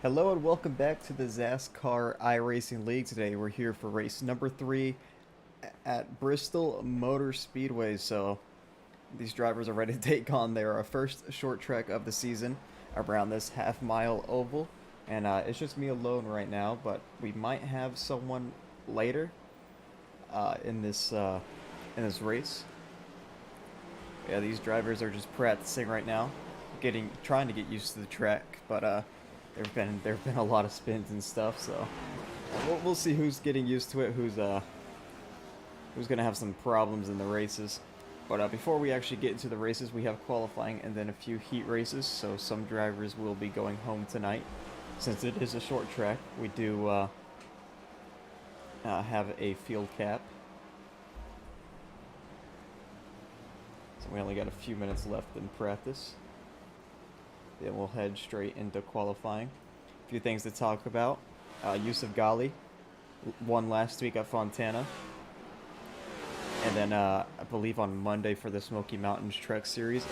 Hello and welcome back to the XASCAR iRacing League. Today we're here for race number 3 at Bristol Motor Speedway. So these drivers are ready to take on their first short track of the season around this half-mile oval. And it's just me alone right now, but we might have someone later in this race. Yeah, these drivers are just practicing right now, trying to get used to the track, but there've been a lot of spins and stuff, so we'll see who's getting used to it, who's gonna have some problems in the races. But before we actually get into the races, we have qualifying and then a few heat races. So some drivers will be going home tonight, since it is a short track. We do have a field cap. So we only got a few minutes left in practice. Then we'll head straight into qualifying. A few things to talk about. Yusuf Ghali won last week at Fontana. And then I believe on Monday for the Smoky Mountains Truck Series,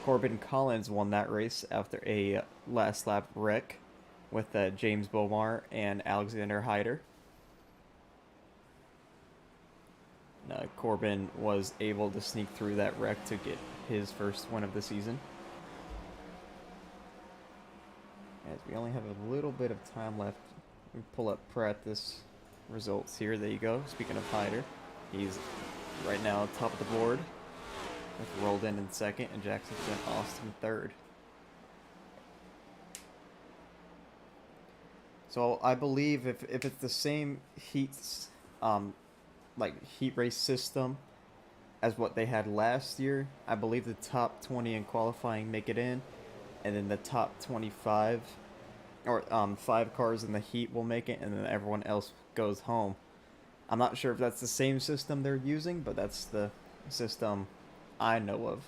Corbin Collins won that race after a last lap wreck with James Bomar and Alexander Hyder. Corbin was able to sneak through that wreck to get his first win of the season. As we only have a little bit of time left, we pull up practice results here. There you go. Speaking of Hyder, he's right now top of the board with Roldan in second and Jackson Austin third. So I believe if it's the same heats, like heat race system as what they had last year, I believe the top 20 in qualifying make it in, and then the top 25 or 5 cars in the heat will make it, and then everyone else goes home. I'm not sure if that's the same system they're using, but that's the system I know of.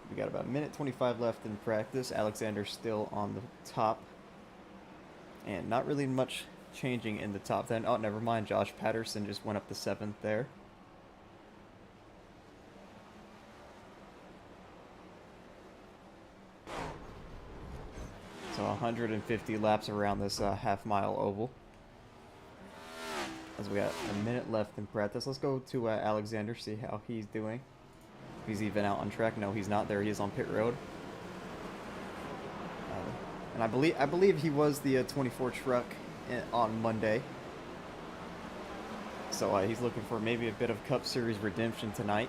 We got about a minute 25 left in practice. Alexander's still on the top. And not really much changing in the top 10. Oh, never mind. Josh Patterson just went up to 7th there. So 150 laps around this half-mile oval. As we got a minute left in practice. Let's go to Alexander, see how he's doing. If he's even out on track. No, he's not. There he is on pit road. And I believe he was the 24 truck on Monday. So he's looking for maybe a bit of Cup Series redemption tonight,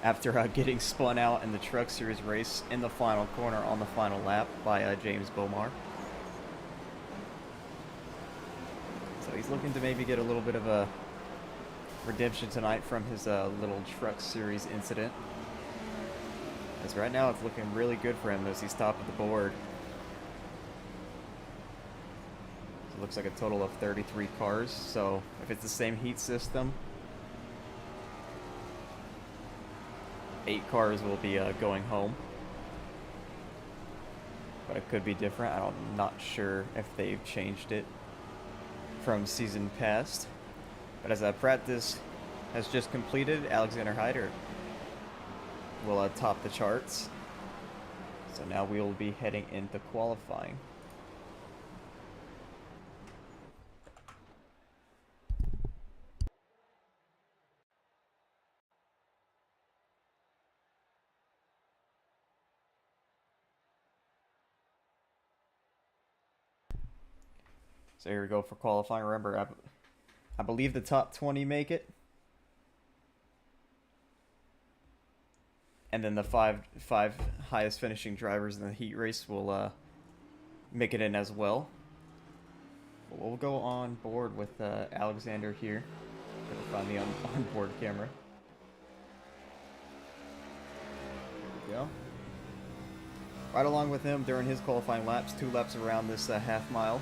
after getting spun out in the Truck Series race in the final corner on the final lap by James Bomar. So he's looking to maybe get a little bit of a redemption tonight from his little Truck Series incident. As right now it's looking really good for him as he's top of the board. It looks like a total of 33 cars, so if it's the same heat system, 8 cars will be going home. But it could be different. I'm not sure if they've changed it from season past. But as practice has just completed, Alexander Hyder will top the charts. So now we will be heading into qualifying. So here we go for qualifying. Remember, I believe the top 20 make it. And then the five highest finishing drivers in the heat race will make it in as well. But we'll go on board with Alexander here. Find the on-board camera. There we go. Right along with him during his qualifying laps, 2 laps around this half mile.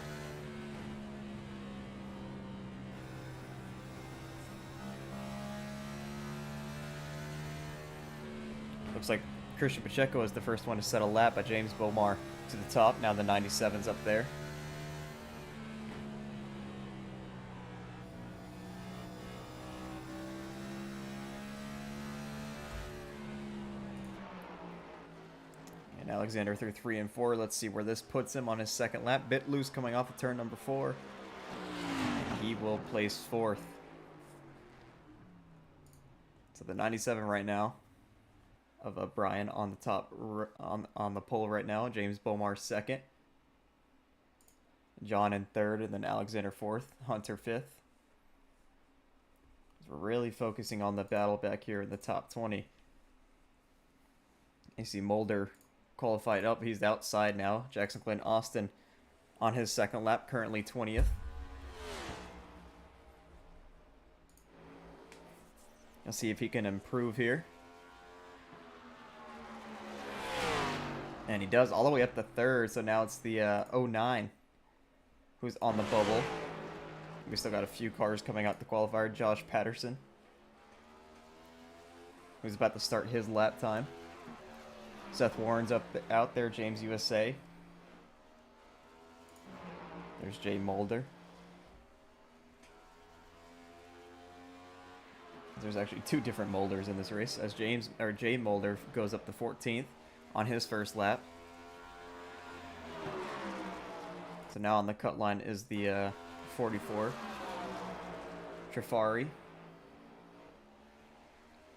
Looks like Christian Pacheco is the first one to set a lap by James Bomar to the top. Now the 97's up there. And Alexander through 3 and 4. Let's see where this puts him on his second lap. Bit loose coming off of turn number 4. And he will place 4th. So the 97 right now of Brian on the top, on the pole right now. James Bomar 2nd. John in 3rd, and then Alexander 4th. Hunter 5th. We're really focusing on the battle back here in the top 20. You see Mulder qualified up. He's outside now. Jackson Glenn Austin on his second lap, currently 20th. Let's see if he can improve here. And he does, all the way up to 3rd. So now it's the 09 who's on the bubble. We still got a few cars coming out the qualifier. Josh Patterson, who's about to start his lap time. Seth Warren's out there. James USA. There's Jay Mulder. There's actually 2 different Mulders in this race, as Jay Mulder goes up to 14th on his first lap. So now on the cut line is the 44. Trifari.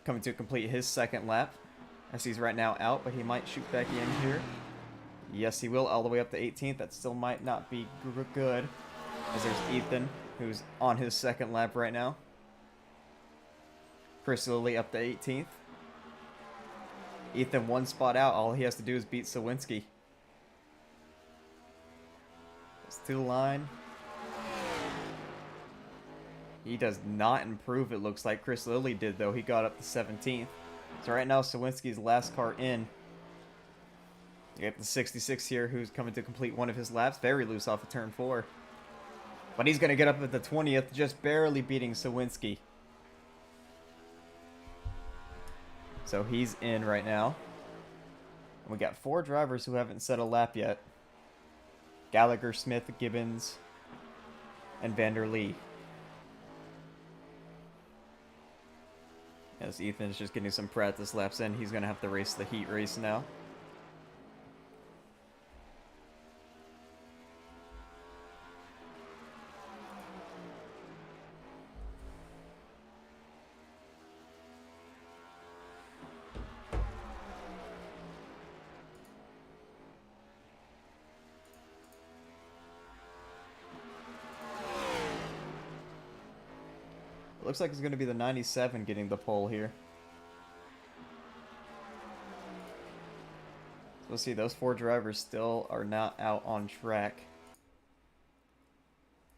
Coming to complete his second lap. As he's right now out, but he might shoot back in here. Yes, he will, all the way up to 18th. That still might not be good. As there's Ethan, who's on his second lap right now. Chris Lilly up to 18th. Ethan 1 spot out. All he has to do is beat Sawinski. It's to the line. He does not improve, it looks like. Chris Lilly did, though. He got up to 17th. So right now, Sawinski's last car in. You got the 66 here, who's coming to complete one of his laps. Very loose off of turn 4. But he's going to get up at the 20th, just barely beating Sawinski. So he's in right now. And we got 4 drivers who haven't set a lap yet. Gallagher, Smith, Gibbons, and Vanderlee. As Ethan's just getting some practice laps in, he's going to have to race the heat race now. Looks like it's going to be the 97 getting the pole here. So we'll see, those 4 drivers still are not out on track.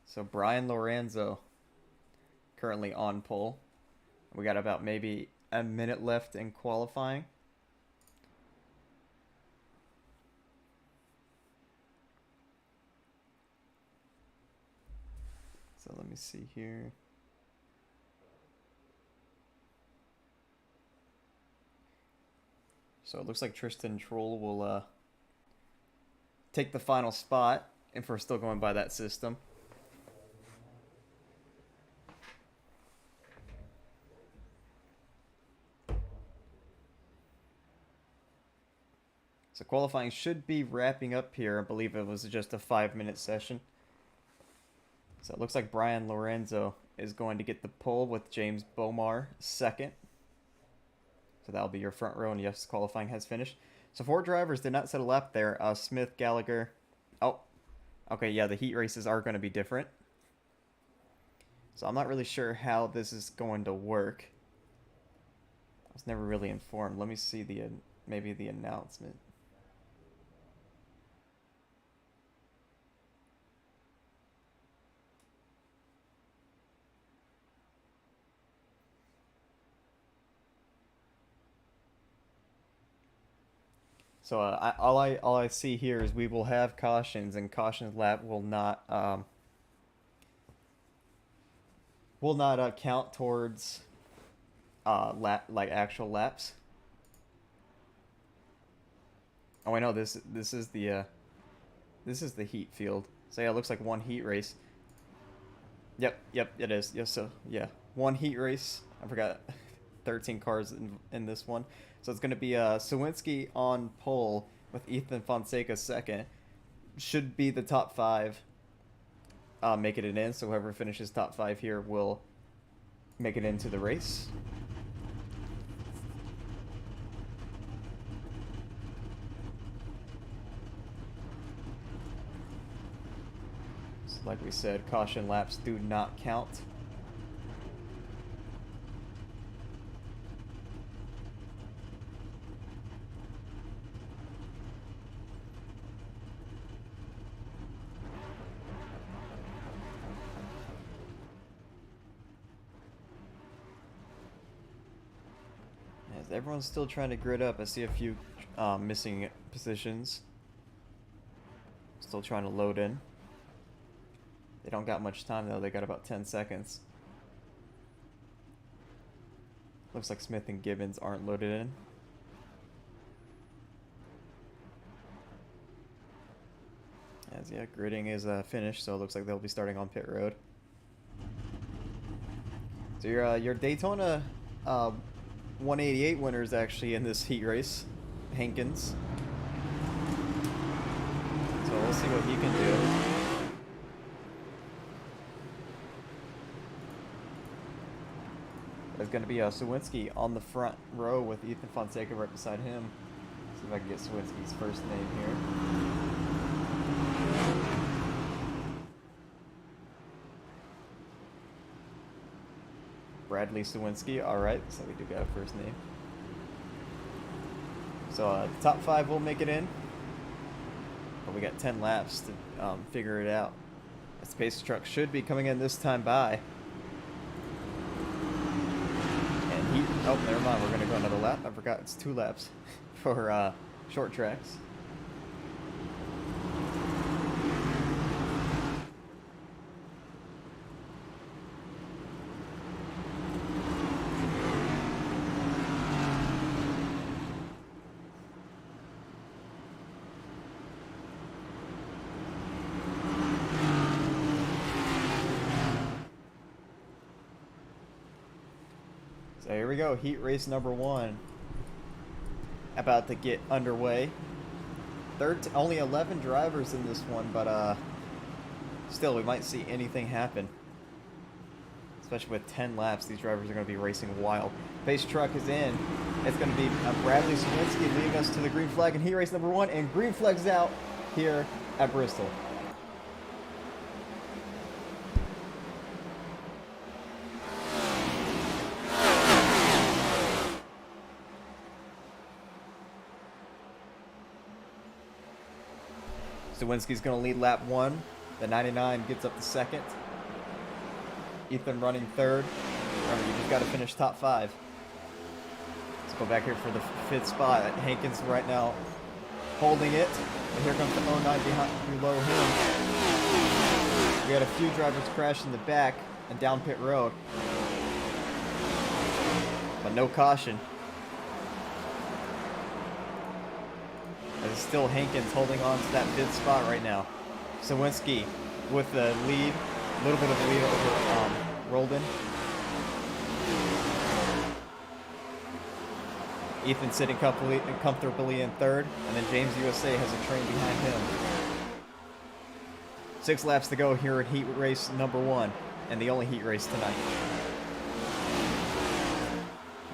So Brian Lorenzo currently on pole. We got about maybe a minute left in qualifying. So let me see here. So it looks like Tristan Troll will take the final spot if we're still going by that system. So qualifying should be wrapping up here. I believe it was just a 5-minute session. So it looks like Brian Lorenzo is going to get the pole with James Bomar 2nd. So that'll be your front row, and yes, qualifying has finished. So 4 drivers did not set a lap there. Smith, Gallagher. Oh, okay, yeah, the heat races are going to be different. So I'm not really sure how this is going to work. I was never really informed. Let me see maybe the announcement. So all I see here is we will have cautions, and cautions lap will not count towards actual laps. Oh, I know this is the heat field. So yeah, it looks like 1 heat race. Yep, it is. Yes, so yeah, 1 heat race. I forgot 13 cars in this one. So it's going to be Sawinski on pole with Ethan Fonseca second. Should be the top 5 making it in. So whoever finishes top 5 here will make it into the race. So like we said, caution laps do not count. As everyone's still trying to grid up, I see a few missing positions. Still trying to load in. They don't got much time though, they got about 10 seconds. Looks like Smith and Gibbons aren't loaded in. As yeah, gridding is finished, so it looks like they'll be starting on pit road. So your Daytona 188 winner is actually in this heat race, Hankins. So we'll see what he can do. There's going to be Sawinski on the front row with Ethan Fonseca right beside him. See if I can get Sawinski's first name here. Bradley Sawinski. Alright, so we do got a first name. So the top 5 will make it in. But we got 10 laps to figure it out. This pace truck should be coming in this time by. Oh, never mind. We're going to go another lap. I forgot it's 2 laps for short tracks. So here we go, heat race number 1 about to get underway. Only 11 drivers in this one, but still we might see anything happen. Especially with 10 laps, these drivers are going to be racing wild. Pace truck is in. It's going to be Bradley Sawinski leading us to the green flag in heat race number 1, and green flag's out here at Bristol. Sawinski's going to lead lap 1. The 99 gets up to 2nd. Ethan running 3rd. Remember, you just got to finish top 5. Let's go back here for the 5th spot. Hankins right now holding it. And here comes the 09 below him. We had a few drivers crash in the back and down pit road. But no caution. It's still Hankins holding on to that 5th spot right now. Sawinski with the lead, a little bit of a lead over Roldan. Ethan sitting comfortably in 3rd, and then James USA has a train behind him. 6 laps to go here at heat race number 1, and the only heat race tonight.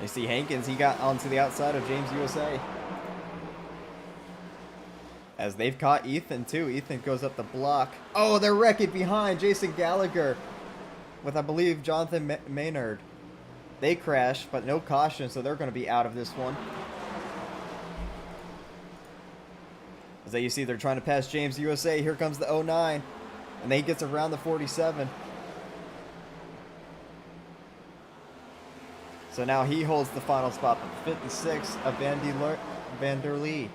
You see Hankins, he got onto the outside of James USA. As they've caught Ethan too. Ethan goes up the block. Oh, they're wrecking behind Jason Gallagher with, I believe, Jonathan Maynard. They crash, but no caution, so they're going to be out of this one. As you see, they're trying to pass James USA. Here comes the 09, and then he gets around the 47. So now he holds the final spot, 56 of Van der Lee.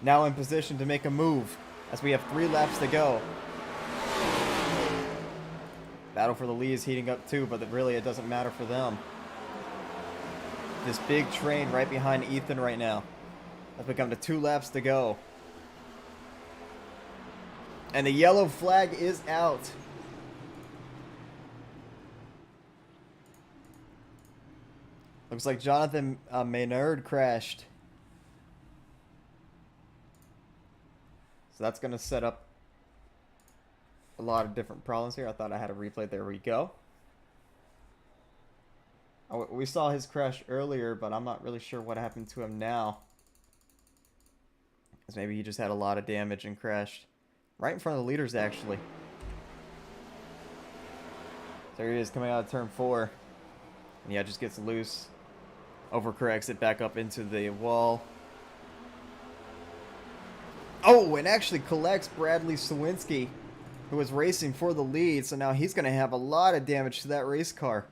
Now in position to make a move as we have 3 laps to go. Battle for the lead is heating up too, but really it doesn't matter for them. This big train right behind Ethan right now. As we come to 2 laps to go. And the yellow flag is out. Looks like Jonathan Maynard crashed. So that's going to set up a lot of different problems here. I thought I had a replay. There we go. Oh, we saw his crash earlier, but I'm not really sure what happened to him now. Because maybe he just had a lot of damage and crashed right in front of the leaders, actually. There he is coming out of turn 4. And yeah, just gets loose. Overcorrects it back up into the wall. Oh, and actually collects Bradley Sawinski, who was racing for the lead. So now he's going to have a lot of damage to that race car.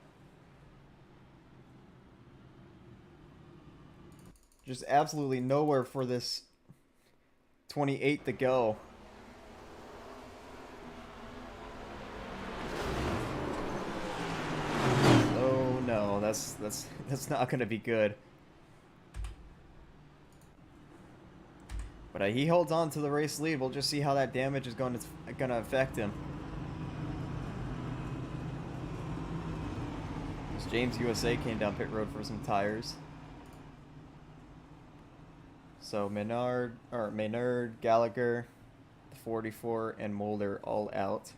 Just absolutely nowhere for this 28 to go. Oh no, that's not going to be good. But he holds on to the race lead. We'll just see how that damage is going to affect him. As James USA came down pit road for some tires. So Maynard, Gallagher, 44, and Mulder all out.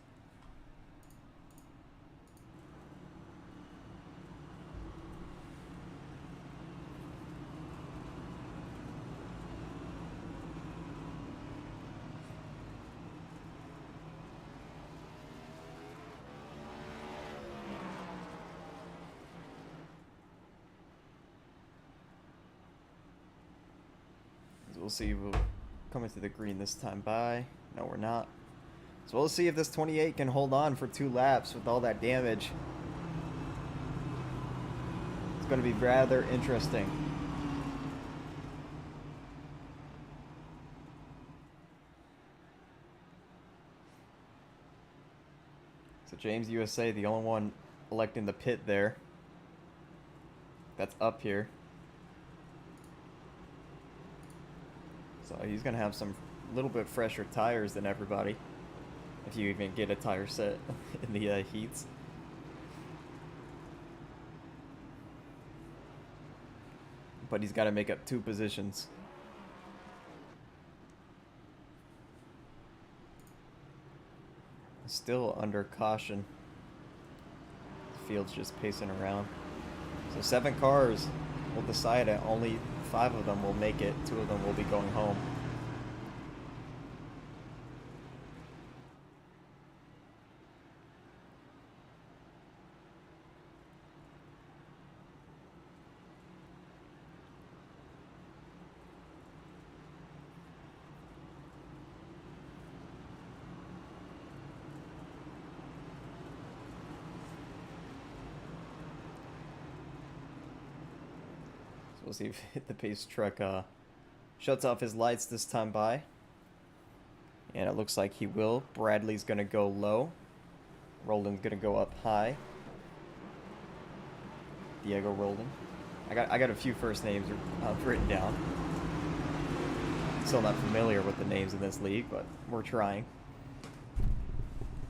We'll see. We'll come into the green this time by. No, we're not. So we'll see if this 28 can hold on for 2 laps with all that damage. It's going to be rather interesting. So James USA, the only one electing the pit there. That's up here. So he's going to have some little bit fresher tires than everybody, if you even get a tire set in the heats. But he's got to make up 2 positions. Still under caution. The field's just pacing around. So 7 cars will decide it. Only 5 of them will make it. 2 of them will be going home. We'll see if the pace truck shuts off his lights this time by. And it looks like he will. Bradley's going to go low. Roldan's going to go up high. Diego Roldan. I got a few first names written down. Still not familiar with the names in this league, but we're trying.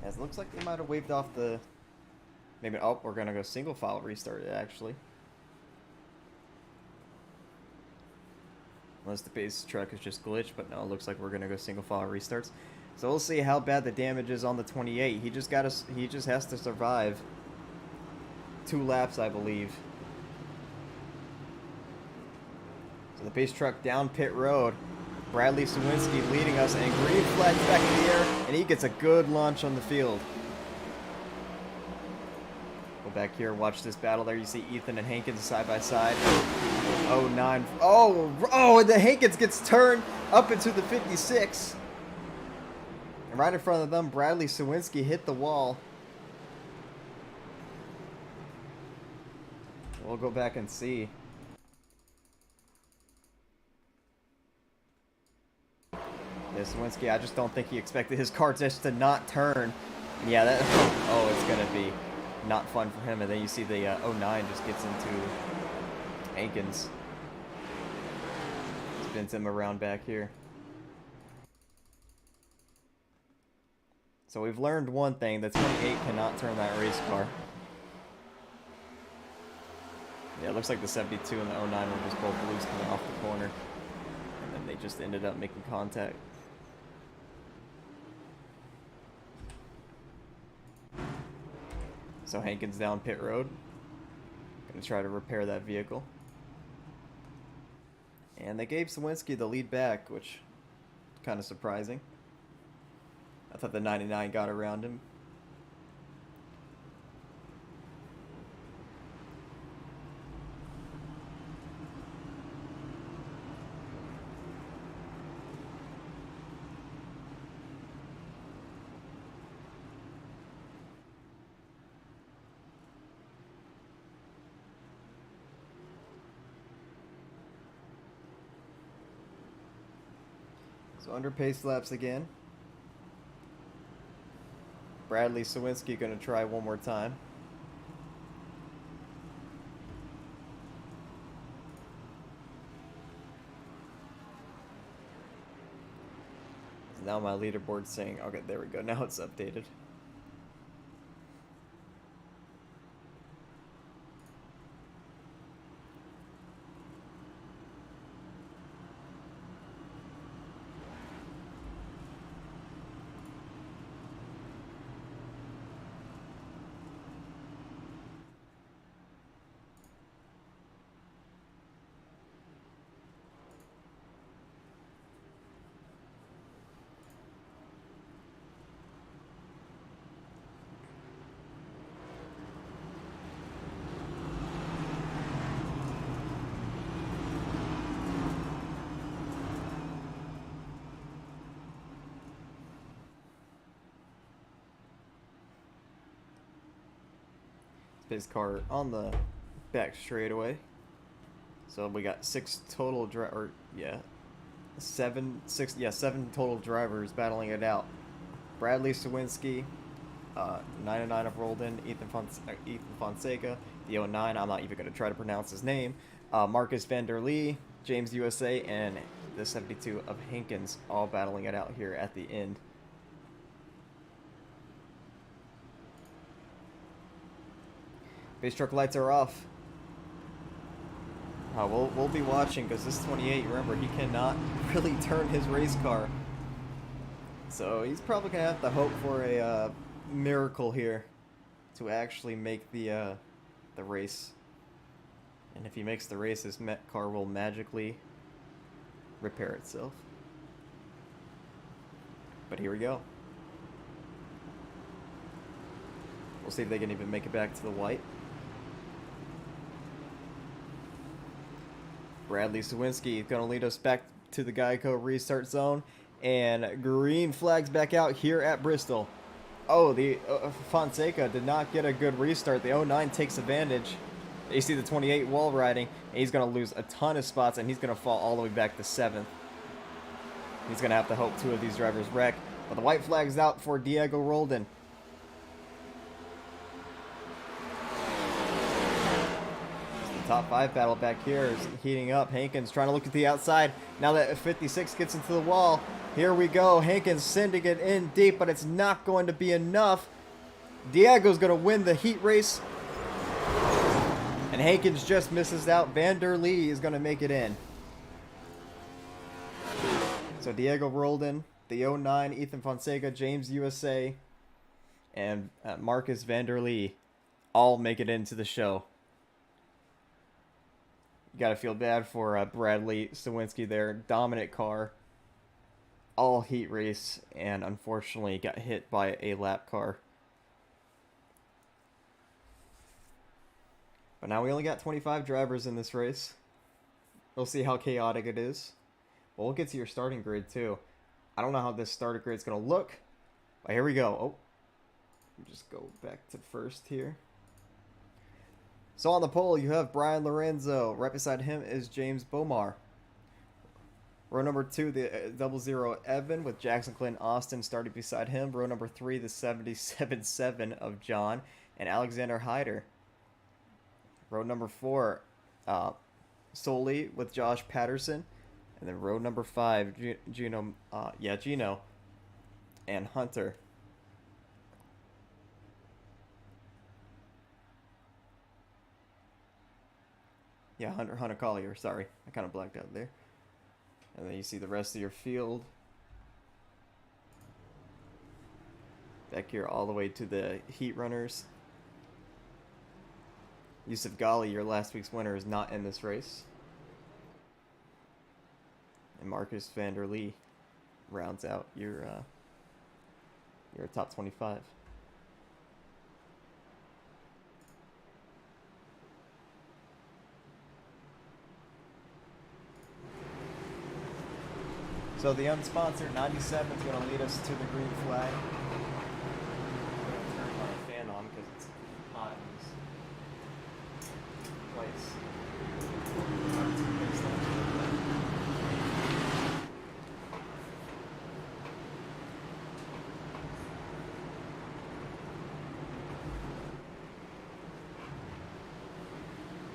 As it looks like they might have waved off the... Maybe, oh, we're going to go single file restart it, actually. Unless the base truck is just glitched, but no, it looks like we're gonna go single file restarts. So we'll see how bad the damage is on the 28. He just has to survive 2 laps, I believe. So the base truck down pit road. Bradley Sawinski leading us, and green flag back in the air, and he gets a good launch on the field. Go back here, watch this battle there. You see Ethan and Hankins side by side. 09. Oh, and the Hankins gets turned up into the 56. And right in front of them, Bradley Sawinski hit the wall. We'll go back and see. Yeah, Sawinski, I just don't think he expected his car just to not turn. Yeah, that. Oh, it's going to be not fun for him. And then you see the 09 just gets into Hankins. Spins him around back here. So we've learned one thing. The 28 cannot turn that race car. Yeah, it looks like the 72 and the 09 were just both loose coming off the corner. And then they just ended up making contact. So Hankins down pit road. Gonna try to repair that vehicle. And they gave Sawinski the lead back, which kind of surprising. I thought the 99 got around him. So under pace laps again. Bradley Sawinski going to try one more time. Now my leaderboard's saying, okay, there we go. Now it's updated. His car on the back straightaway. So we got seven total drivers battling it out. Bradley Sawinski, 99 have rolled in. Ethan Fonseca, the 09. I'm not even going to try to pronounce his name. Marcus van der Lee, James USA, and the 72 of Hankins, all battling it out here at the end. Base truck lights are off. We'll be watching because this 28, remember, he cannot really turn his race car. So he's probably going to have to hope for a miracle here to actually make the race. And if he makes the race, his car will magically repair itself. But here we go. We'll see if they can even make it back to the white. Bradley Sawinski is going to lead us back to the Geico restart zone. And green flags back out here at Bristol. Oh, the Fonseca did not get a good restart. The 09 takes advantage. You see the 28 wall riding. And he's going to lose a ton of spots, and he's going to fall all the way back to 7th. He's going to have to hope 2 of these drivers wreck. But the white flag's out for Diego Roldan. Top 5 battle back here is heating up. Hankins trying to look at the outside. Now that 56 gets into the wall, here we go. Hankins sending it in deep, but it's not going to be enough. Diego's going to win the heat race. And Hankins just misses out. Van der Lee is going to make it in. So Diego Roldan, the 09, Ethan Fonseca, James USA, and Marcus van der Lee all make it into the show. You gotta feel bad for Bradley Sawinski there. Dominant car. All heat race, and unfortunately got hit by a lap car. But now we only got 25 drivers in this race. We'll see how chaotic it is. Well, we'll get to your starting grid too. I don't know how this starter grid's gonna look. But here we go. Oh, just go back to first here. So on the pole, you have Brian Lorenzo. Right beside him is James Bomar. Row number 2, the 00 Evan with Jackson Clinton Austin starting beside him. Row number 3, the 77-7 of John and Alexander Hyder. Row number 4, Solely with Josh Patterson. And then row number 5, Gino and Hunter. Yeah, Hunter Collier, sorry. I kind of blacked out there. And then you see the rest of your field. Back here all the way to the heat runners. Yusuf Ghali, your last week's winner, is not in this race. And Marcus van der Lee rounds out your top 25. So the unsponsored 97 is going to lead us to the green flag. I'm going to turn my fan on because it's hot in this place.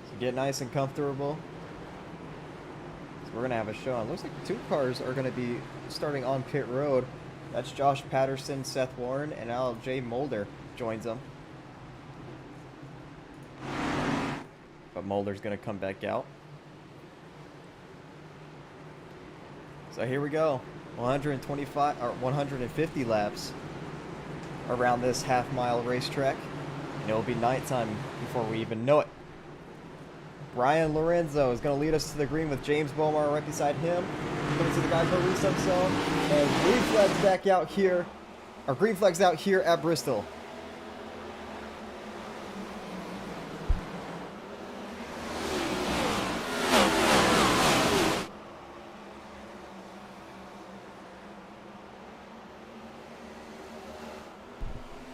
So get nice and comfortable. We're going to have a show. It looks like 2 cars are going to be starting on pit road. That's Josh Patterson, Seth Warren, and Al J. Mulder joins them. But Mulder's going to come back out. So here we go. 125 or 150 laps around this half-mile racetrack. And it will be nighttime before we even know it. Brian Lorenzo is going to lead us to the green with James Bomar right beside him. Going to the guys in the restart zone. And green flag's back out here. Our green flag's out here at Bristol.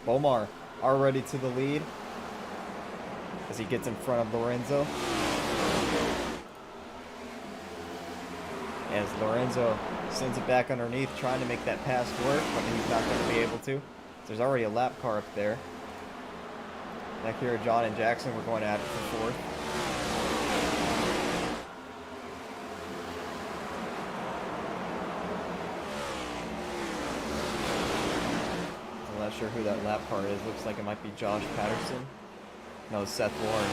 Bomar already to the lead as he gets in front of Lorenzo. As Lorenzo sends it back underneath, trying to make that pass work, but he's not going to be able to. So there's already a lap car up there. Back here, John and Jackson were going at it for 4th. I'm not sure who that lap car is. Looks like it might be Josh Patterson. No, Seth Warren.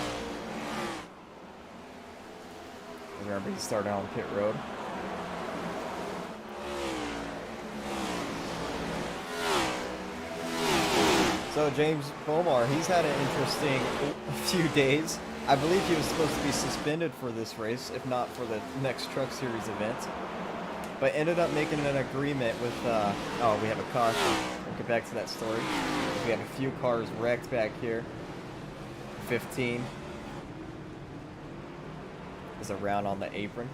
Remember, he started on pit road. So James Bomar, he's had an interesting few days. I believe he was supposed to be suspended for this race, if not for the next Truck Series event. But ended up making an agreement with, oh, we have a caution. We'll get back to that story. We have a few cars wrecked back here. 15 is around on the apron.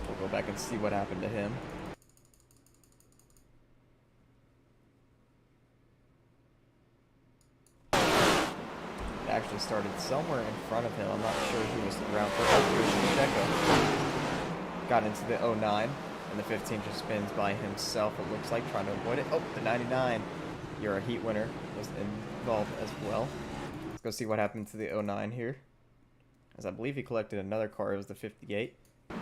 We'll go back and see what happened to him. Actually started somewhere in front of him. I'm not sure who was around for Checo. Got into the 09, and the 15 just spins by himself, it looks like, trying to avoid it. Oh, the 99, you're a heat winner, was involved as well. Let's go see what happened to the 09 here, as I believe he collected another car. It was the 58. The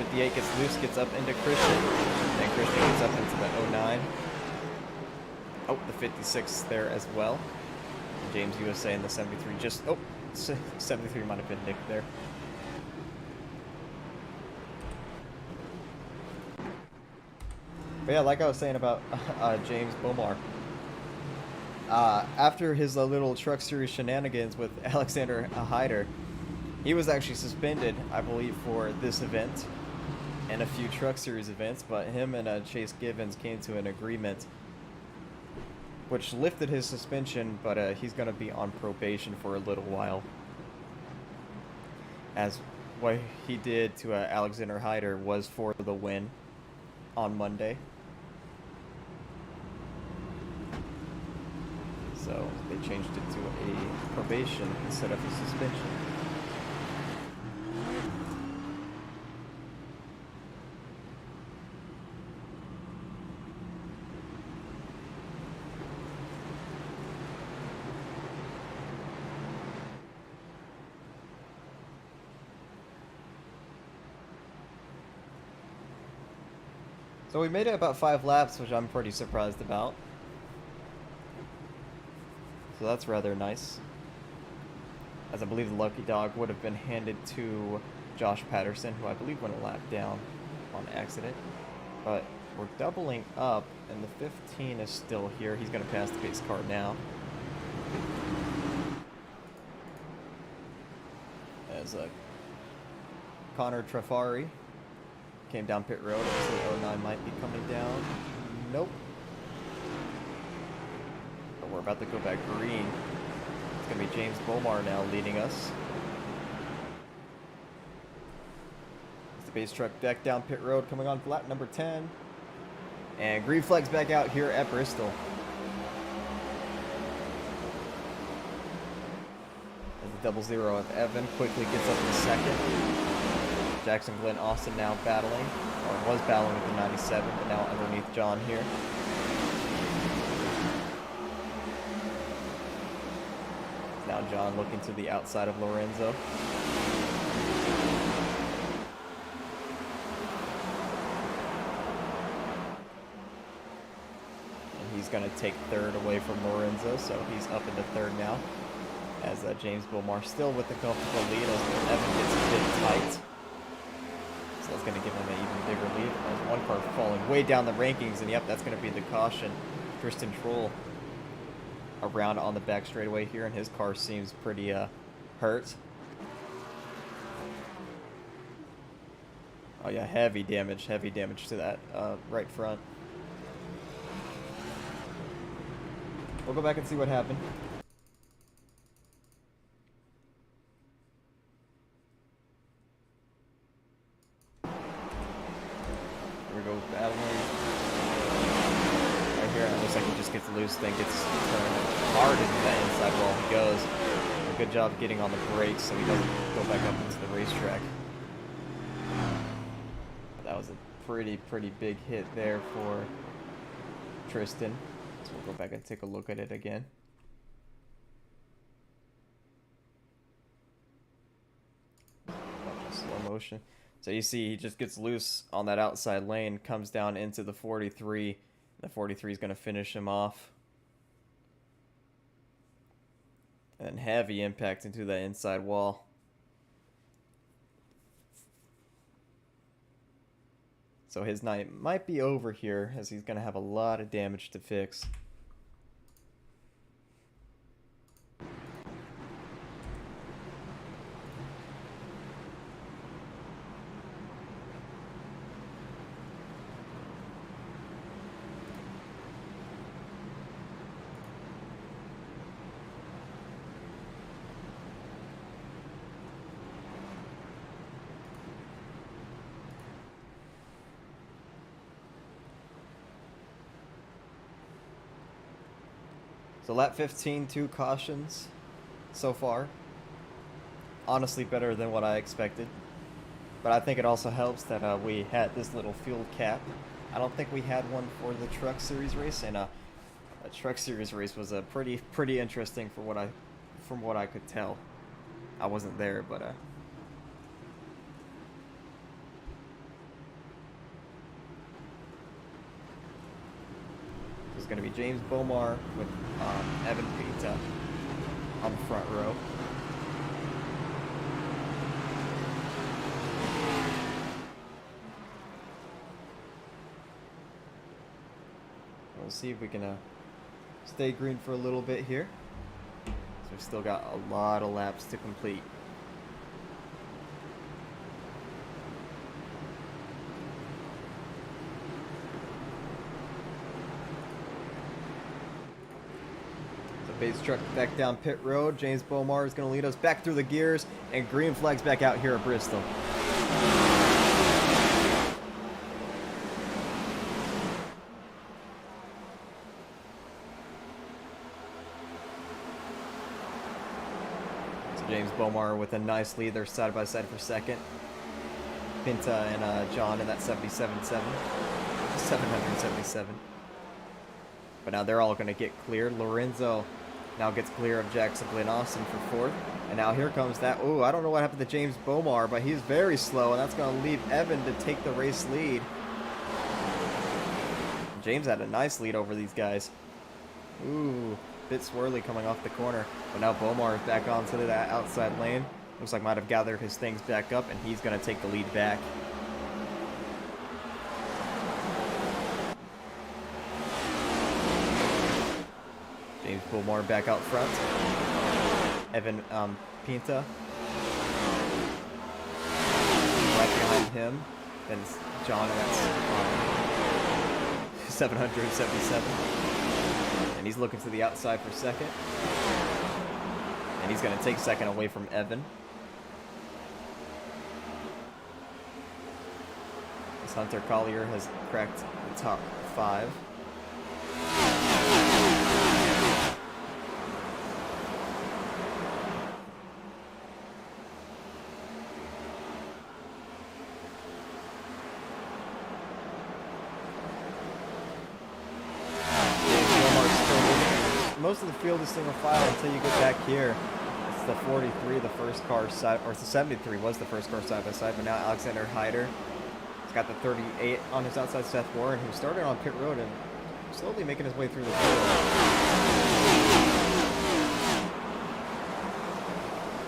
58 gets loose, gets up into Christian, and Christian gets up into the 09. Oh, the 56 there as well. James USA in the 73 just... Oh, 73 might have been nicked there. But yeah, like I was saying about James Bomar. After his little Truck Series shenanigans with Alexander Hyder, he was actually suspended, I believe, for this event and a few Truck Series events, but him and Chase Givens came to an agreement which lifted his suspension, but he's going to be on probation for a little while. As what he did to Alexander Hyder was for the win on Monday. So they changed it to a probation instead of a suspension. So we made it about 5 laps, which I'm pretty surprised about. So that's rather nice. As I believe the lucky dog would have been handed to Josh Patterson, who I believe went a lap down on accident. But We're doubling up, and the 15 is still here. He's going to pass the pace car now. As Connor Trafari came down pit road. So 09 might be coming down. Nope. But we're about to go back green. It's going to be James Bomar now leading us. It's the base truck back down pit road coming on lap number 10. And green flag's back out here at Bristol. As the 00 of Evan quickly gets up in second. Jackson Glenn Austin now battling, or was battling with the 97, but now underneath John here. Now John looking to the outside of Lorenzo. He's going to take third away from Lorenzo, so he's up into third now. As James Bomar still with the comfortable lead as Evan gets a bit tight. So that's going to give him an even bigger lead. As one car falling way down the rankings, and yep, that's going to be the caution. Tristan Troll around on the back straightaway here, and his car seems pretty hurt. Oh yeah, heavy damage to that right front. We'll go back and see what happened. Here we go, battling. Right here, it looks like he just gets loose, then gets turned hard into that inside wall he goes. A good job getting on the brakes so he doesn't go back up into the racetrack. That was a pretty big hit there for Tristan. So we'll go back and take a look at it again. Slow motion. So you see he just gets loose on that outside lane, comes down into the 43. The 43 is going to finish him off. And heavy impact into that inside wall. So his night might be over here, as he's going to have a lot of damage to fix. So lap 15, 2 cautions so far. Honestly better than what I expected. But I think it also helps that we had this little fuel cap. I don't think we had one for the Truck Series race, and a Truck Series race was pretty interesting from what I could tell. I wasn't there, but it's going to be James Bomar with Evan Pita on the front row. We'll see if we can stay green for a little bit here. So we've still got a lot of laps to complete. Base truck back down pit road. James Bomar is going to lead us back through the gears, and green flag's back out here at Bristol. So James Bomar with a nice lead. They're side by side for second. Pinta and John in that 777. But now they're all going to get cleared. Lorenzo now gets clear of Jackson Glenn Austin for fourth. And now here comes that. Ooh, I don't know what happened to James Bomar, but he's very slow, and that's going to leave Evan to take the race lead. James had a nice lead over these guys. Ooh, bit swirly coming off the corner. But now Bomar is back onto that outside lane. Looks like might have gathered his things back up, and he's going to take the lead back. James Bullmore back out front. Evan Pinta right behind him. Then it's John at 777. And he's looking to the outside for second. And he's going to take second away from Evan. As Hunter Collier has cracked the top 5. Most of the field is single file until you get back here. It's the 43, the first car side, or the 73 was the first car side by side, but now Alexander Hyder has got the 38 on his outside. Seth Warren, who started on pit road and slowly making his way through the field.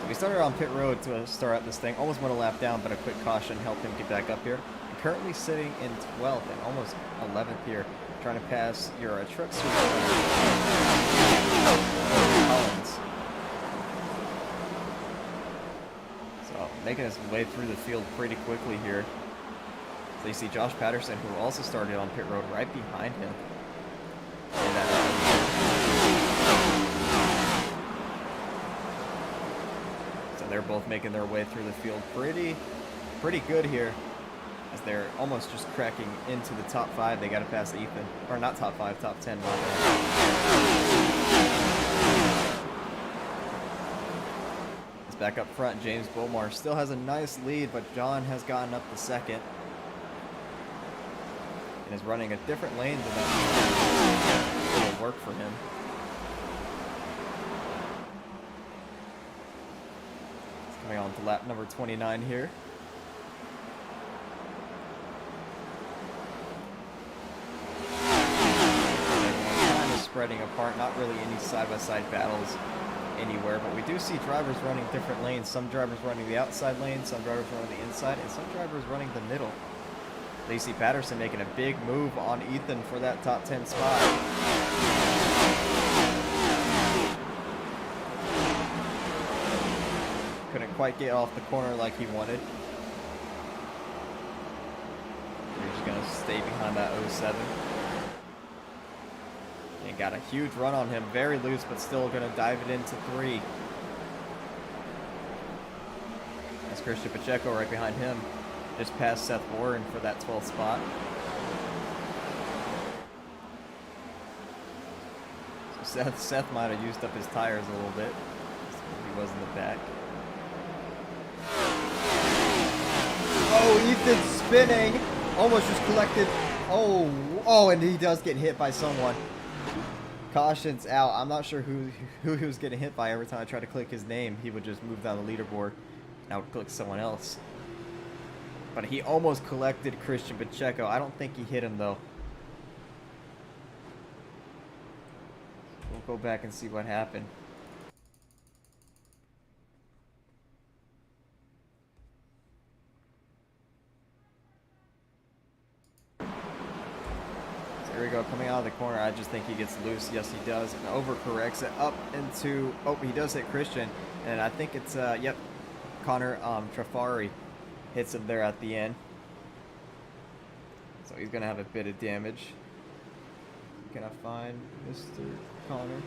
So he started on pit road to start out this thing, almost went a lap down, but a quick caution helped him get back up here. And currently sitting in 12th and almost 11th here, trying to pass your truck suit Collins. So making his way through the field pretty quickly here. So you see Josh Patterson, who also started on pit road, right behind him. So they're both making their way through the field pretty good here. As they're almost just cracking into the top 5. They got to pass Ethan. Or not top 5, top 10. It's back up front. James Bomar still has a nice lead, but John has gotten up to second. And is running a different lane than that. It'll work for him. It's coming on to lap number 29 here. Spreading apart, not really any side-by-side battles anywhere, but we do see drivers running different lanes. Some drivers running the outside lane, some drivers running the inside, and some drivers running the middle. Lacey Patterson making a big move on Ethan for that top 10 spot. Couldn't quite get off the corner like he wanted. We're just going to stay behind that 07. And got a huge run on him, very loose, but still going to dive it into 3. That's Christian Pacheco right behind him. Just past Seth Warren for that 12th spot. So Seth might have used up his tires a little bit. He was in the back. Oh, Ethan's spinning. Almost just collected. Oh, and he does get hit by someone. Caution's out. I'm not sure who he was getting hit by. Every time I tried to click his name, he would just move down the leaderboard, and I would click someone else. But he almost collected Christian Pacheco. I don't think he hit him, though. We'll go back and see what happened. Here we go, coming out of the corner. I just think he gets loose. Yes, he does. And overcorrects it up into... Oh, he does hit Christian. And I think it's, yep, Connor Trafari hits him there at the end. So he's going to have a bit of damage. Can I find Mr. Connor?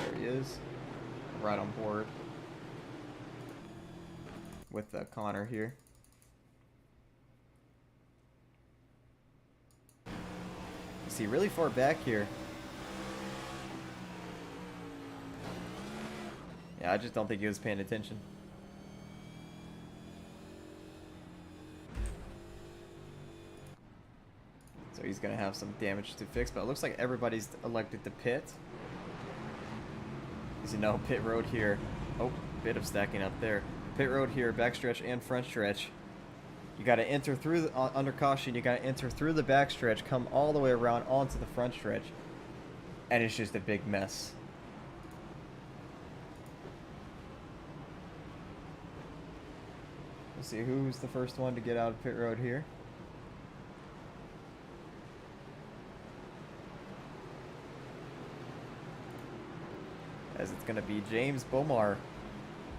There he is. Right on board with Connor here. See, really far back here. Yeah, I just don't think he was paying attention. So he's going to have some damage to fix, but it looks like everybody's elected to pit. As you know, pit road here. Oh, bit of stacking up there. Pit road here, backstretch and front stretch. You got to enter through the, under caution. You got to enter through the backstretch, come all the way around onto the front stretch, and it's just a big mess. Let's see who's the first one to get out of pit road here. as it's going to be James Bomar,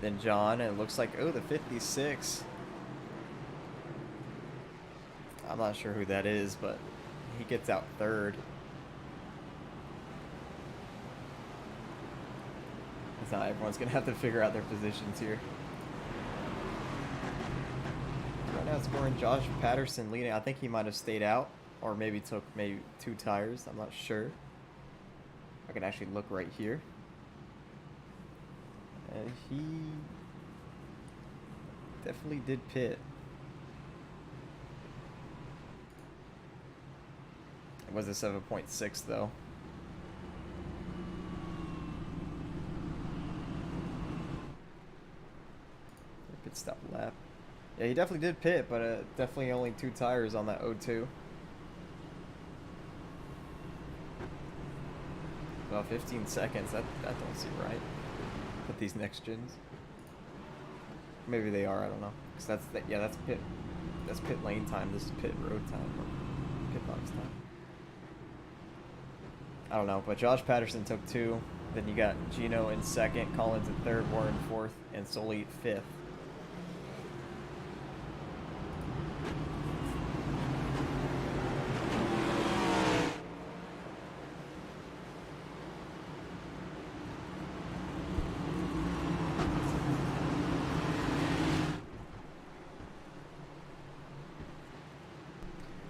then John, and it looks like, oh, the 56. I'm not sure who that is, but he gets out third. It's not everyone's going to have to figure out their positions here. Right now it's scoring Josh Patterson leading. I think he might have stayed out, or maybe took maybe 2 tires. I'm not sure. I can actually look right here. And he definitely did pit. It was a 7.6 though. Pit stop lap. Yeah, he definitely did pit, but definitely only 2 tires on that O2. About 15 seconds. That don't seem right. With these next gens. Maybe they are. I don't know. Cause that's pit. That's pit lane time. This is pit road time. Or pit box time. I don't know. But Josh Patterson took 2. Then you got Gino in 2nd, Collins in 3rd, Warren 4th, and Sully 5th.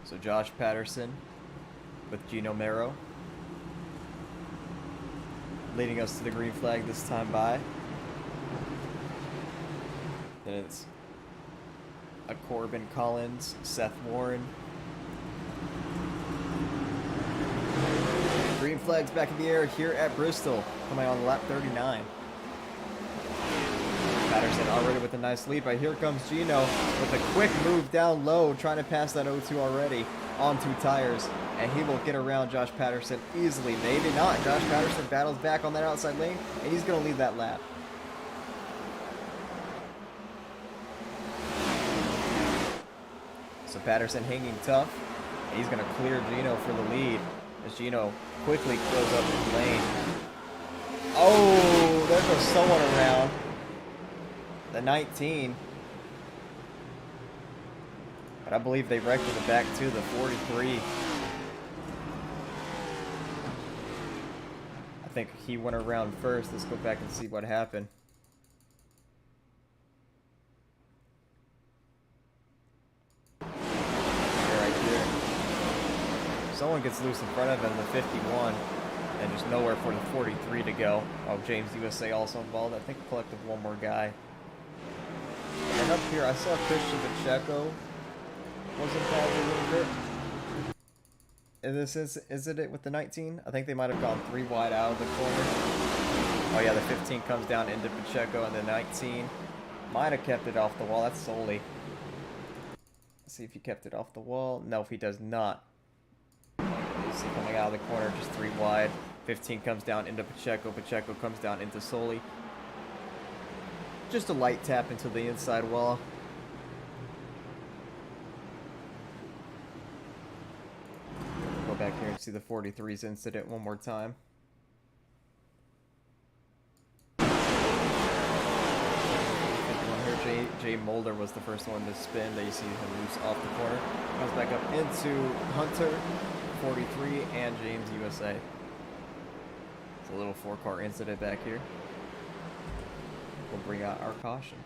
So Josh Patterson with Gino Mero leading us to the green flag this time by. Then it's a Corbin Collins, Seth Warren. Green flag's back in the air here at Bristol, coming on lap 39. Patterson already with a nice lead, but here comes Gino with a quick move down low, trying to pass that O2 already on 2 tires, and he will get around Josh Patterson easily. Maybe not. Josh Patterson battles back on that outside lane, and he's going to lead that lap. So Patterson hanging tough, and he's going to clear Gino for the lead as Gino quickly closes up his lane. Oh, there goes someone around. The 19. But I believe they wrecked in the back to the 43. I think he went around first. Let's go back and see what happened. Right here. Someone gets loose in front of him, the 51. And there's nowhere for the 43 to go. Oh, James USA also involved. I think we collected one more guy. And up here, I saw Christian Pacheco was involved a little bit. And this isn't it with the 19? I think they might have gone 3 wide out of the corner. Oh yeah, the 15 comes down into Pacheco, and the 19 might have kept it off the wall. That's Sully. Let's see if he kept it off the wall. No, if he does not. You see coming out of the corner, just 3 wide. 15 comes down into Pacheco. Pacheco comes down into Sully. Just a light tap into the inside wall. Go back here and see the 43's incident one more time. Here, Jay Mulder was the first one to spin. There you see him loose off the corner. Comes back up into Hunter, 43, and James USA. It's a little 4-car incident back here. We'll bring out our caution.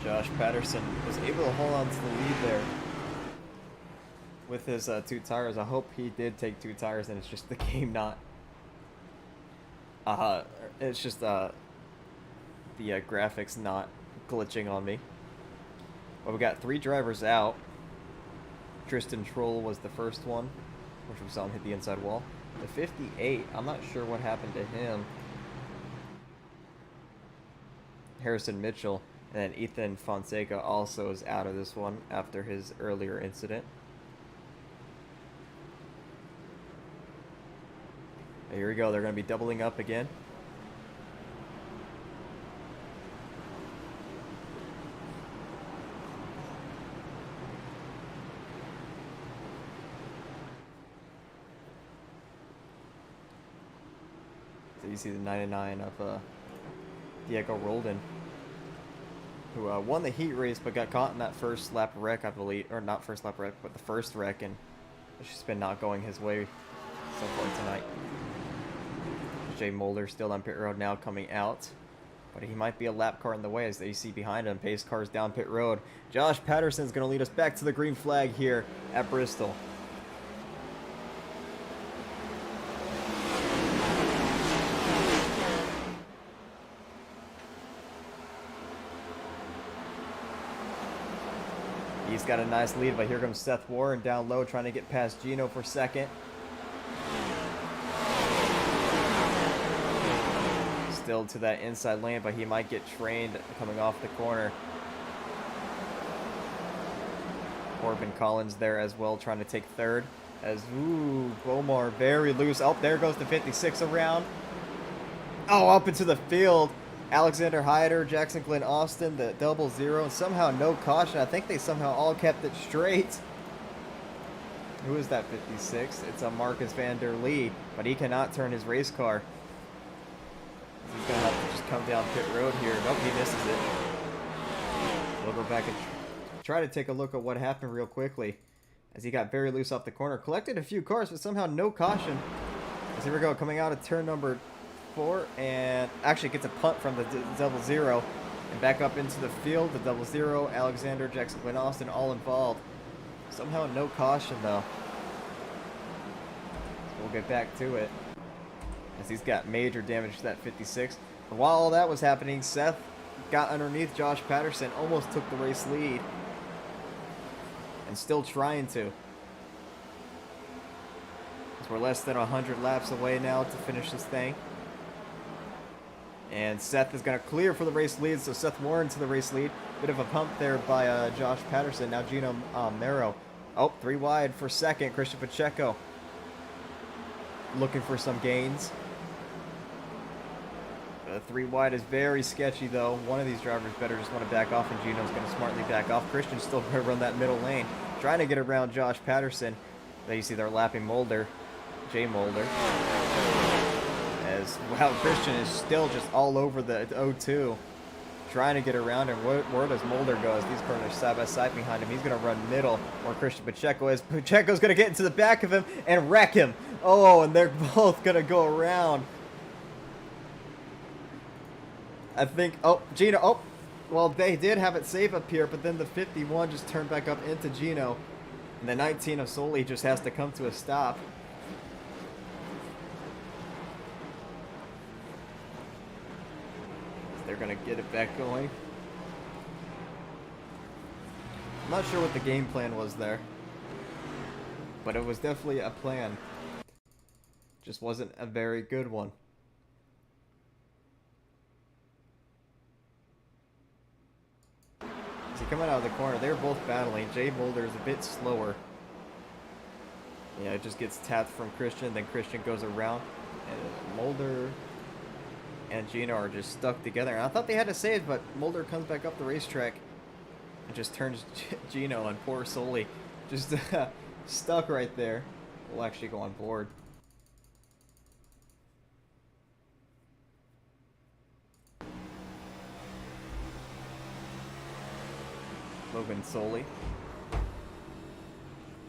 Josh Patterson was able to hold on to the lead there with his 2 tires. I hope he did take 2 tires and it's just the game not... it's just the graphics not glitching on me. Well, we got 3 drivers out. Tristan Troll was the first one, which we saw him hit the inside wall. The 58, I'm not sure what happened to him. Harrison Mitchell, and then Ethan Fonseca also is out of this one after his earlier incident. Here we go, they're going to be doubling up again. So you see the 99 of Diego Roldan, who won the heat race but got caught in that first lap wreck, I believe. Or not first lap wreck, but the first wreck, and it's just been not going his way so far tonight. Jay Mulder still on pit road now, coming out. But he might be a lap car in the way, as you see behind him. Pace cars down pit road. Josh Patterson's going to lead us back to the green flag here at Bristol. He's got a nice lead, but here comes Seth Warren down low, trying to get past Gino for second. Still to that inside lane, but he might get trained coming off the corner. Corbin Collins there as well, trying to take third. As, ooh, Bomar very loose. Oh, there goes the 56 around. Oh, up into the field. Alexander Hyder, Jackson Glenn Austin, the 00, and somehow no caution. I think they somehow all kept it straight. Who is that 56? It's a Marcus van der Lee, but he cannot turn his race car. He's going to have to just come down pit road here. Nope, he misses it. We'll go back and try to take a look at what happened real quickly, as he got very loose off the corner. Collected a few cars, but somehow no caution. As here we go, coming out of turn number 4, and actually gets a punt from the 00 and back up into the field. The 00, Alexander, Jackson Glenn Austin, all involved. Somehow no caution though. So we'll get back to it, as he's got major damage to that 56. But while all that was happening, Seth got underneath Josh Patterson, almost took the race lead, and still trying to. As we're less than 100 laps away now to finish this thing. And Seth is going to clear for the race lead, so Seth Warren to the race lead. Bit of a pump there by Josh Patterson. Now Gino Mero. Oh, 3 wide for second. Christian Pacheco looking for some gains. 3 wide is very sketchy, though. One of these drivers better just want to back off, and Gino's going to smartly back off. Christian's still going to run that middle lane, trying to get around Josh Patterson. There you see they're lapping Mulder, Jay Mulder. As, wow, Christian is still just all over the 02, trying to get around him. Where does Mulder go? As these cars are side by side behind him, he's going to run middle where Christian Pacheco is. Pacheco's going to get into the back of him and wreck him. Oh, and they're both going to go around. I think, oh, Gino, oh, well, they did have it safe up here, but then the 51 just turned back up into Gino. And the 19 of Soli just has to come to a stop. They're going to get it back going. I'm not sure what the game plan was there, but it was definitely a plan. Just wasn't a very good one. So coming out of the corner, they're both battling. Jay Mulder is a bit slower. Yeah, it just gets tapped from Christian, then Christian goes around, and Mulder and Gino are just stuck together. And I thought they had to save, but Mulder comes back up the racetrack and just turns Gino, and poor Soli just stuck right there. We'll actually go on board. Logan Soli.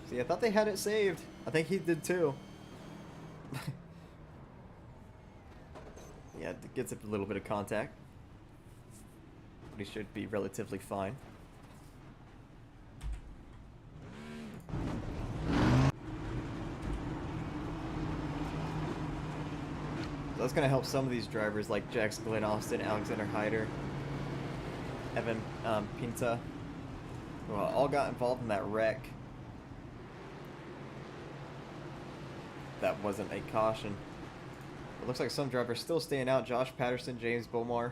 See, I thought they had it saved. I think he did too. Yeah, it gets a little bit of contact, but he should be relatively fine. So that's going to help some of these drivers like Jackson Glenn Austin, Alexander Hyder, Evan Pinta, who all got involved in that wreck. that wasn't a caution. It looks like some drivers still staying out. Josh Patterson, James Bomar,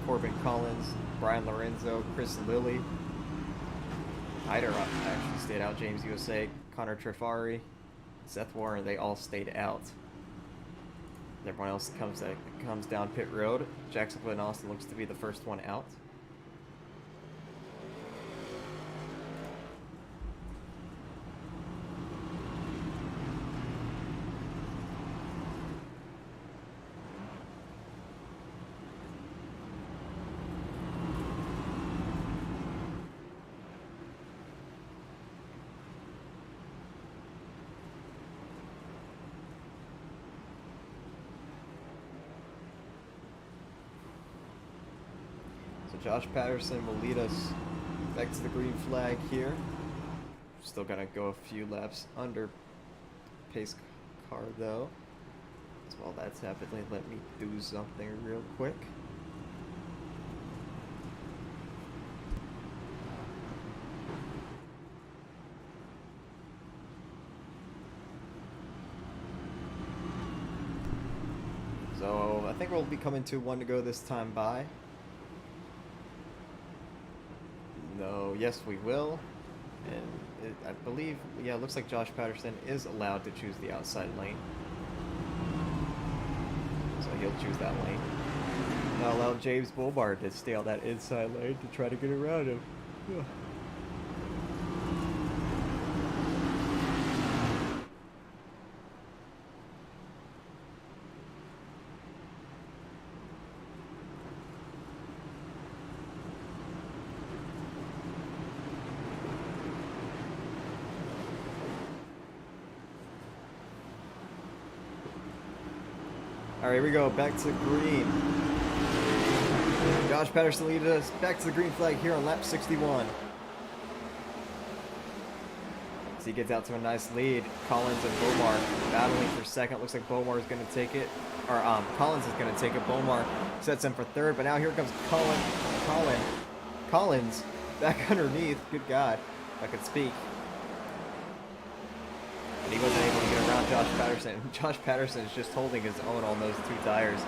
Corbin Collins, Brian Lorenzo, Chris Lilly. Hyder actually stayed out. James USA, Connor Trifari, Seth Warren, they all stayed out. Everyone else comes down pit road. Jackson Glenn Austin looks to be the first one out. Josh Patterson will lead us back to the green flag here. Still gonna go a few laps under pace car though. So while that's happening, let me do something real quick. So I think we'll be coming to one to go this time by. No, yes we will. And I believe, yeah, it looks like Josh Patterson is allowed to choose the outside lane. So he'll choose that lane. Now allow James Bomar to stay on that inside lane to try to get around him. Yeah. All right, here we go, back to green. Josh Patterson leading us back to the green flag here on lap 61. So he gets out to a nice lead. Collins and Bomar battling for second. Looks like Bomar is going to take it, or Collins is going to take it. Bomar sets him for third, but now here comes Collins back underneath. Good God, if I could speak. And he wasn't able to get around Josh Patterson. Josh Patterson is just holding his own on those two tires.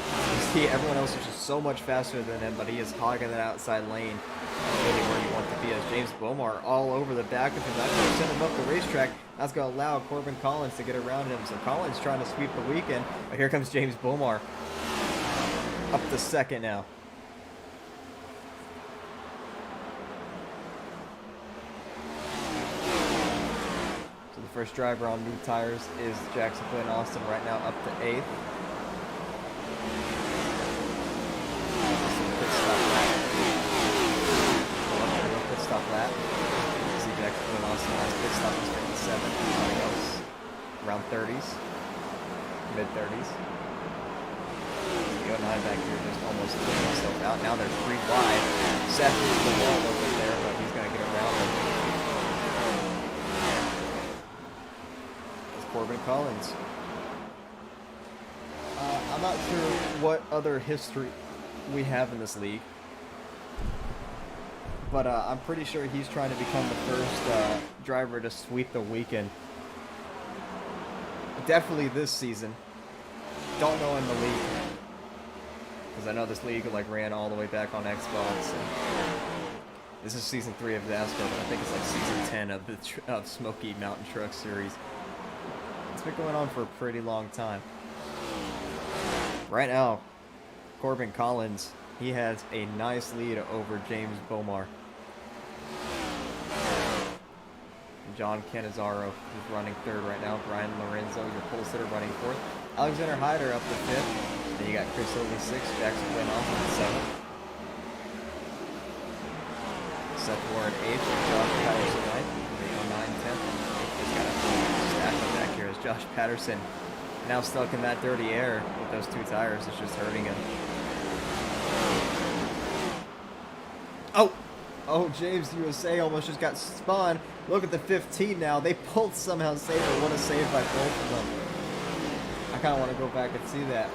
You see, everyone else is just so much faster than him, but he is hogging that outside lane. Really where you want to be, as James Bomar all over the back of him. That's going to send him up the racetrack. That's going to allow Corbin Collins to get around him. So Collins trying to sweep the weekend. But here comes James Bomar. Up to second now. First driver on new tires is Jackson Glenn Austin, right now up to 8th. Pit stop lap. See Jackson Glenn Austin last pit stop was 57. Everybody else around 30s, mid 30s. Go 9 back here, just almost pulling himself out. Now they're 3 wide. Seth is the wall over there, but he's going to get around him. Corbin Collins. I'm not sure what other history we have in this league, but I'm pretty sure he's trying to become the first driver to sweep the weekend. Definitely this season. Don't know in the league, because I know this league ran all the way back on Xbox. And this is season 3 of XASCAR, but I think it's like season 10 of the Smoky Mountain Truck series. It's been going on for a pretty long time. Right now, Corbin Collins, he has a nice lead over James Bomar. John Canizaro is running third right now. Brian Lorenzo, your pole sitter, running fourth. Alexander Hyder up to fifth. Then you got Chris Lilly sixth. Jackson Glenn Austin seventh. Seth Warren eighth. Josh Patterson ninth. 9, 10th. Just got a stack up back here as Josh Patterson now stuck in that dirty air with those two tires. It's just hurting him. Oh, James USA almost just got spun. Look at the 15 now. They both somehow saved it. What a save by both of them. I kind of want to go back and see that.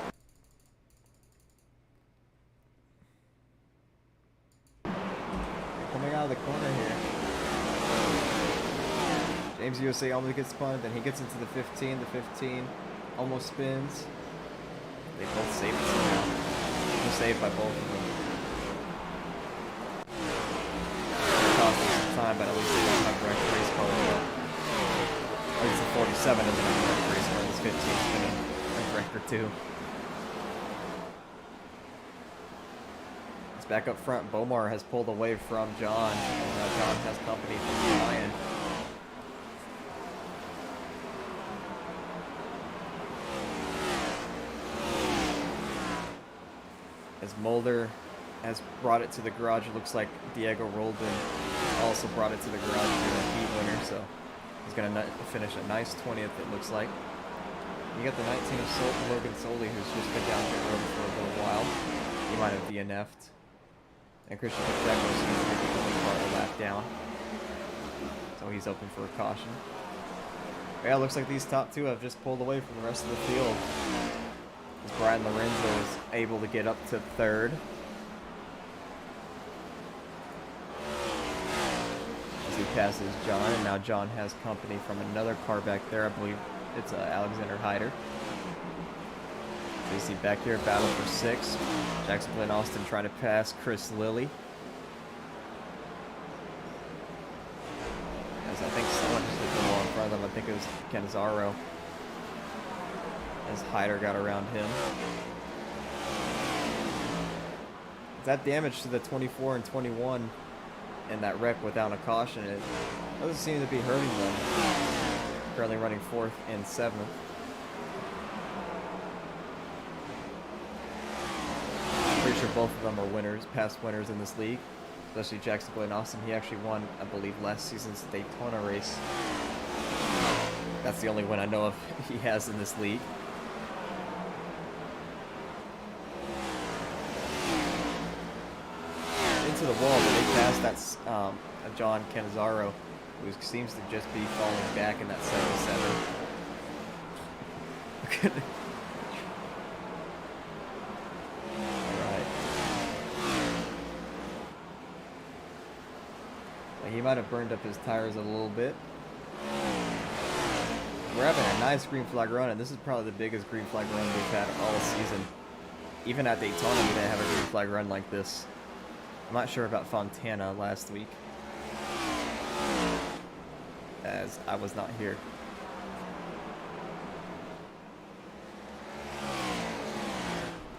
Coming out of the corner here. James USA almost gets spun, then he gets into the 15. The 15 almost spins. They both saved it somehow. Just saved by both of them. It cost them some time, but at least they don't have a wrecked race car yet. At least the 47 doesn't have a wrecked race car. This 15 is going to wreck or two. It's back up front. Bomar has pulled away from John. And now John has company from Ryan. As Mulder has brought it to the garage, it looks like Diego Roldan also brought it to the garage for the heat winner, so he's going to finish a nice 20th, it looks like. You got the 19 of Logan Soley, who's just been down the road for a little while. He might have DNF'd. And Christian Pacheco seems to be the only car a lap down, so he's open for a caution. But yeah, it looks like these top two have just pulled away from the rest of the field. As Brian Lorenzo is able to get up to third. As he passes John, and now John has company from another car back there. I believe it's Alexander Hyder. So you see back here, battle for 6. Jackson Glenn Austin trying to pass Chris Lilly. As I think someone just hit the wall in front of them. I think it was Canizaro. As Hyder got around him. That damage to the 24 and 21 in that wreck without a caution, it doesn't seem to be hurting them. Currently running 4th and 7th. I'm pretty sure both of them are winners, past winners in this league. Especially Jackson Glenn Austin. He actually won, I believe, last season's Daytona race. That's the only win I know of he has in this league. To the wall, but they passed that John Canizaro, who seems to just be falling back in that 7-7. Alright. He might have burned up his tires a little bit. We're having a nice green flag run, and this is probably the biggest green flag run we've had all season. Even at Daytona, we didn't have a green flag run like this. I'm not sure about Fontana last week, as I was not here.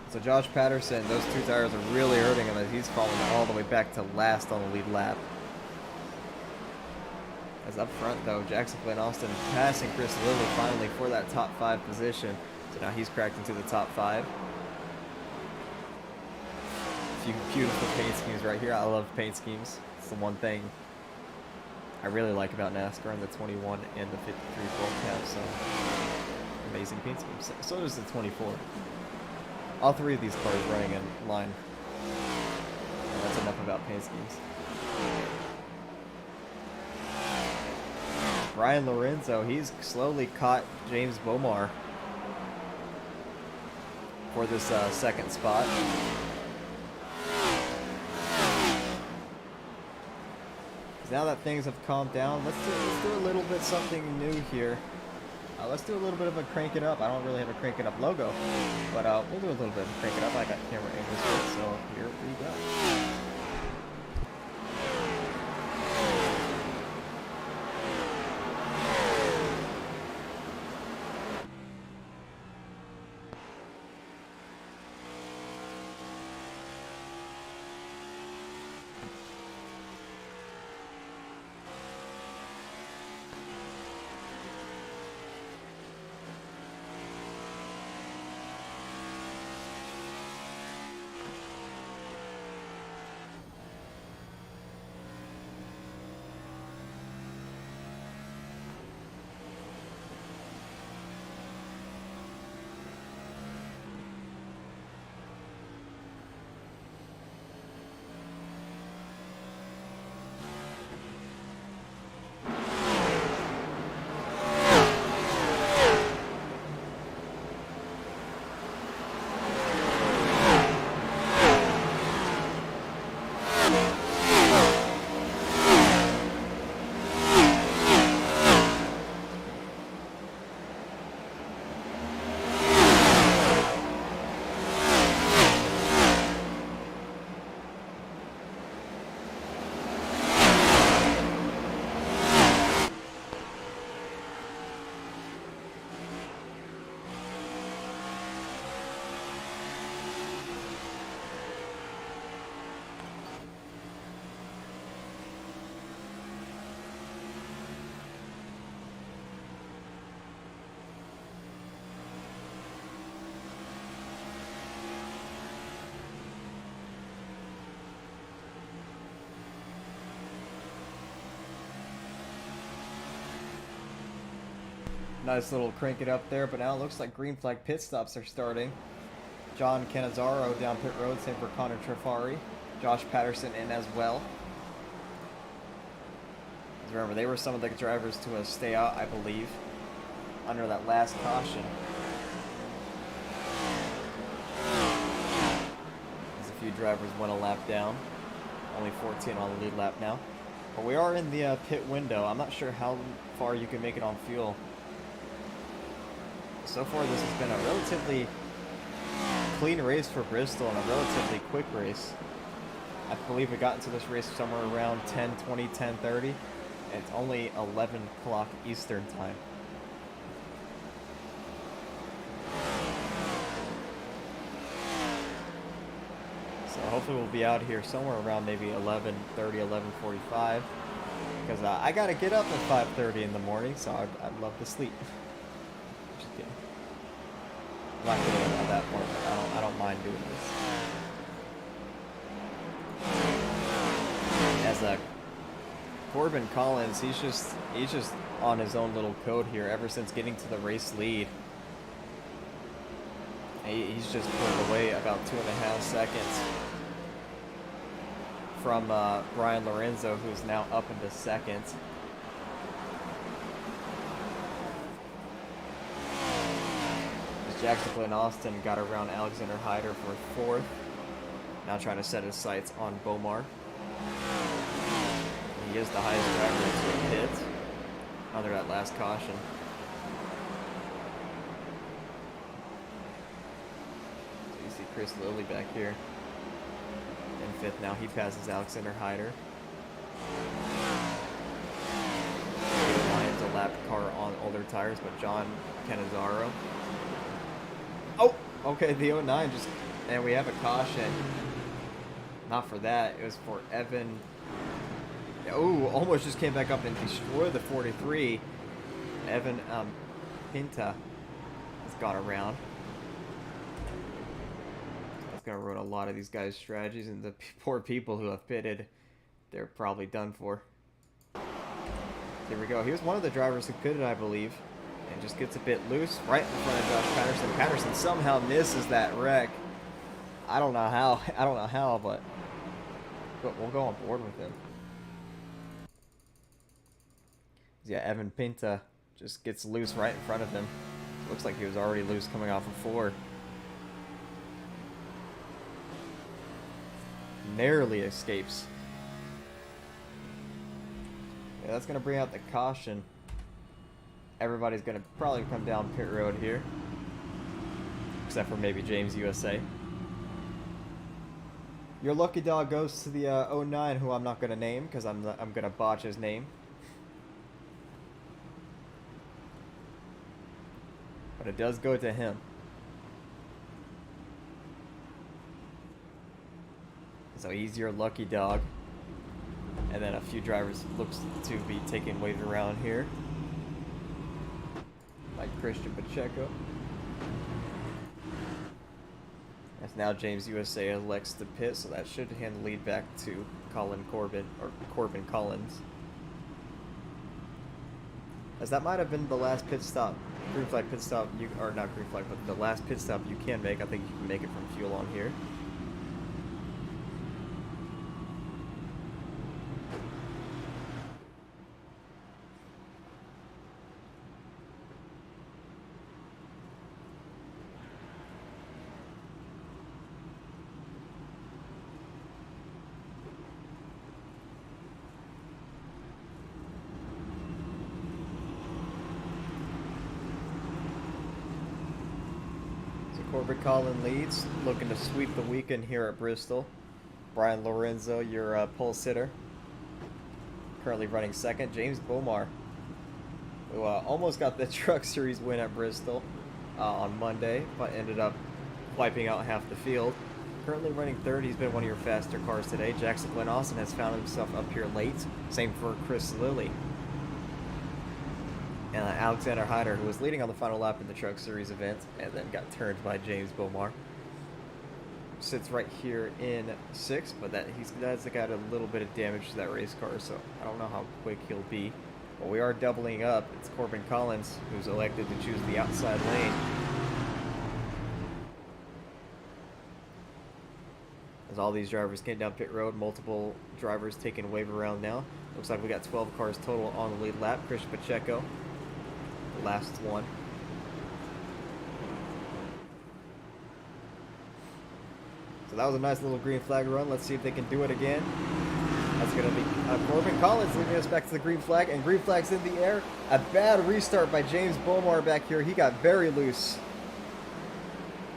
So Josh Patterson, those 2 tires are really hurting him as he's falling all the way back to last on the lead lap. As up front though, Jackson Glenn Austin passing Chris Lilly finally for that top 5 position. So now he's cracked into the top 5. Beautiful paint schemes right here. I love paint schemes. It's the one thing I really like about NASCAR and the 21 and the 53 World Cup. So amazing paint schemes. So does the 24. All 3 of these cars running in line. And that's enough about paint schemes. Brian Lorenzo, he's slowly caught James Bomar for this 2nd spot. Now that things have calmed down, let's do a little bit something new here. Let's do a little bit of a crank it up. I don't really have a crank it up logo, but we'll do a little bit of crank it up. I got camera angles for it, so here we go. Nice little crank it up there, but now it looks like green flag pit stops are starting. John Cannizzaro down pit road, same for Connor Trafari. Josh Patterson in as well. Remember, they were some of the drivers to stay out, I believe, under that last caution. As a few drivers went a lap down. Only 14 on the lead lap now. But we are in the pit window. I'm not sure how far you can make it on fuel. So far, this has been a relatively clean race for Bristol and a relatively quick race. I believe we got into this race somewhere around 10:20, 10:30. And it's only 11 o'clock Eastern time. So hopefully we'll be out here somewhere around maybe 11:30, 11:45. Because I got to get up at 5:30 in the morning, so I'd love to sleep. Just kidding. I'm not getting up at that point, but I don't mind doing this. As a Corbin Collins, he's just on his own little code here ever since getting to the race lead. He's just pulled away about 2.5 seconds from Brian Lorenzo, who's now up into second. As Jackson Glenn Austin got around Alexander Hyder for fourth. Now trying to set his sights on Bomar. He is the highest driver into a pit under that last caution. So you see Chris Lilly back here in fifth now. He passes Alexander Hyder. Lions a lap car on older tires, but John Cannizzaro. Oh, okay, the 09 just, and we have a caution. Not for that, it was for Evan. Oh, almost just came back up and destroyed the 43. Evan Pinta has got around. That's going to ruin a lot of these guys' strategies, and the poor people who have pitted, they're probably done for. Here we go. He was one of the drivers who pitted, I believe, and just gets a bit loose right in front of Josh Patterson. Patterson somehow misses that wreck. I don't know how, but we'll go on board with him. Yeah, Evan Pinta just gets loose right in front of him. Looks like he was already loose coming off of 4. Narrowly escapes. Yeah, that's going to bring out the caution. Everybody's going to probably come down pit road here. Except for maybe James USA. Your lucky dog goes to the 09, who I'm not going to name because I'm going to botch his name. But it does go to him. So he's your lucky dog. And then a few drivers looks to be taking weight around here. Like Christian Pacheco. As now James USA elects to pit, so that should hand the lead back to Corbin Collins. As that might have been the last pit stop. Green flag pit stop, or not green flag, but the last pit stop you can make. I think you can make it from fuel on here. Corbin Collins leads, looking to sweep the weekend here at Bristol. Brian Lorenzo, your pole sitter, currently running second. James Bomar, who almost got the Truck Series win at Bristol on Monday, but ended up wiping out half the field. Currently running third. He's been one of your faster cars today. Jackson Glenn Austin has found himself up here late. Same for Chris Lilly. And Alexander Hyder, who was leading on the final lap in the Truck Series event, and then got turned by James Bomar. Sits right here in 6th, but that's got a little bit of damage to that race car, so I don't know how quick he'll be. But we are doubling up. It's Corbin Collins who's elected to choose the outside lane. As all these drivers came down pit road, multiple drivers taking wave around now. Looks like we got 12 cars total on the lead lap. Christian Pacheco, the last one. So that was a nice little green flag run. Let's see if they can do it again. That's going to be Corbin Collins leading us back to the green flag, and green flag's in the air. A bad restart by James Bomar back here. He got very loose,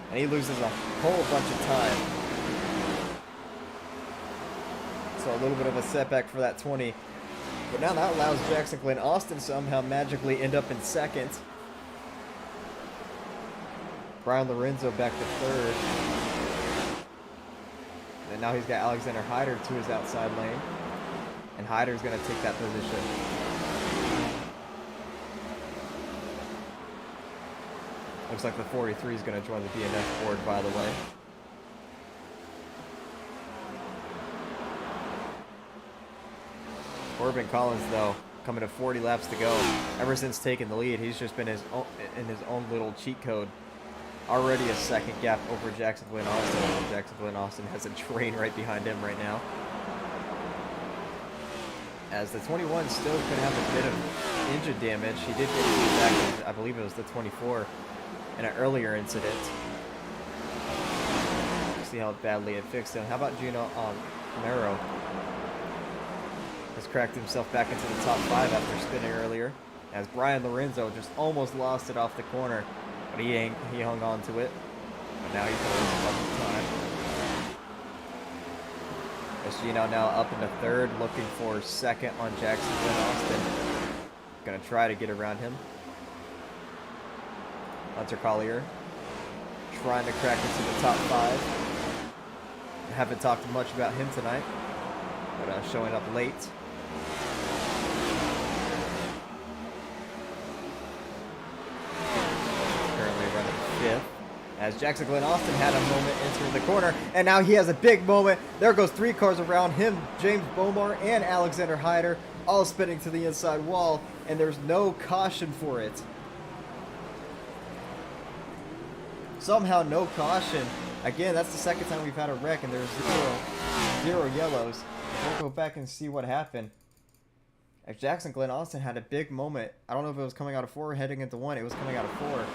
and he loses a whole bunch of time. So a little bit of a setback for that 20. But now that allows Jackson Glenn Austin somehow magically end up in second. Brian Lorenzo back to third. And now he's got Alexander Hyder to his outside lane. And Hyder's going to take that position. Looks like the 43 is going to join the DNF board, by the way. Corbin Collins, though, coming to 40 laps to go. Ever since taking the lead, he's just been in his own little cheat code. Already a second gap over Jackson Glenn Austin. Jackson Glenn Austin has a train right behind him right now. As the 21 still could have a bit of engine damage. He did get back in, I believe it was the 24, in an earlier incident. See how badly it fixed him. How about Gino Camaro? Has cracked himself back into the top 5 after spinning earlier. As Brian Lorenzo just almost lost it off the corner. But he hung on to it. But now he's going to lose a bunch of time. Gino now up into third, looking for second on Jackson Glenn Austin. Going to try to get around him. Hunter Collier trying to crack into the top 5. Haven't talked much about him tonight, but showing up late. As Jackson Glenn Austin had a moment entering the corner, and now he has a big moment. There goes 3 cars around him, James Bomar and Alexander Hyder, all spinning to the inside wall, and there's no caution for it. Somehow no caution. Again, that's the second time we've had a wreck, and there's zero yellows. We'll go back and see what happened. If Jackson Glenn Austin had a big moment, I don't know if it was coming out of 4 or heading into 1, it was coming out of 4.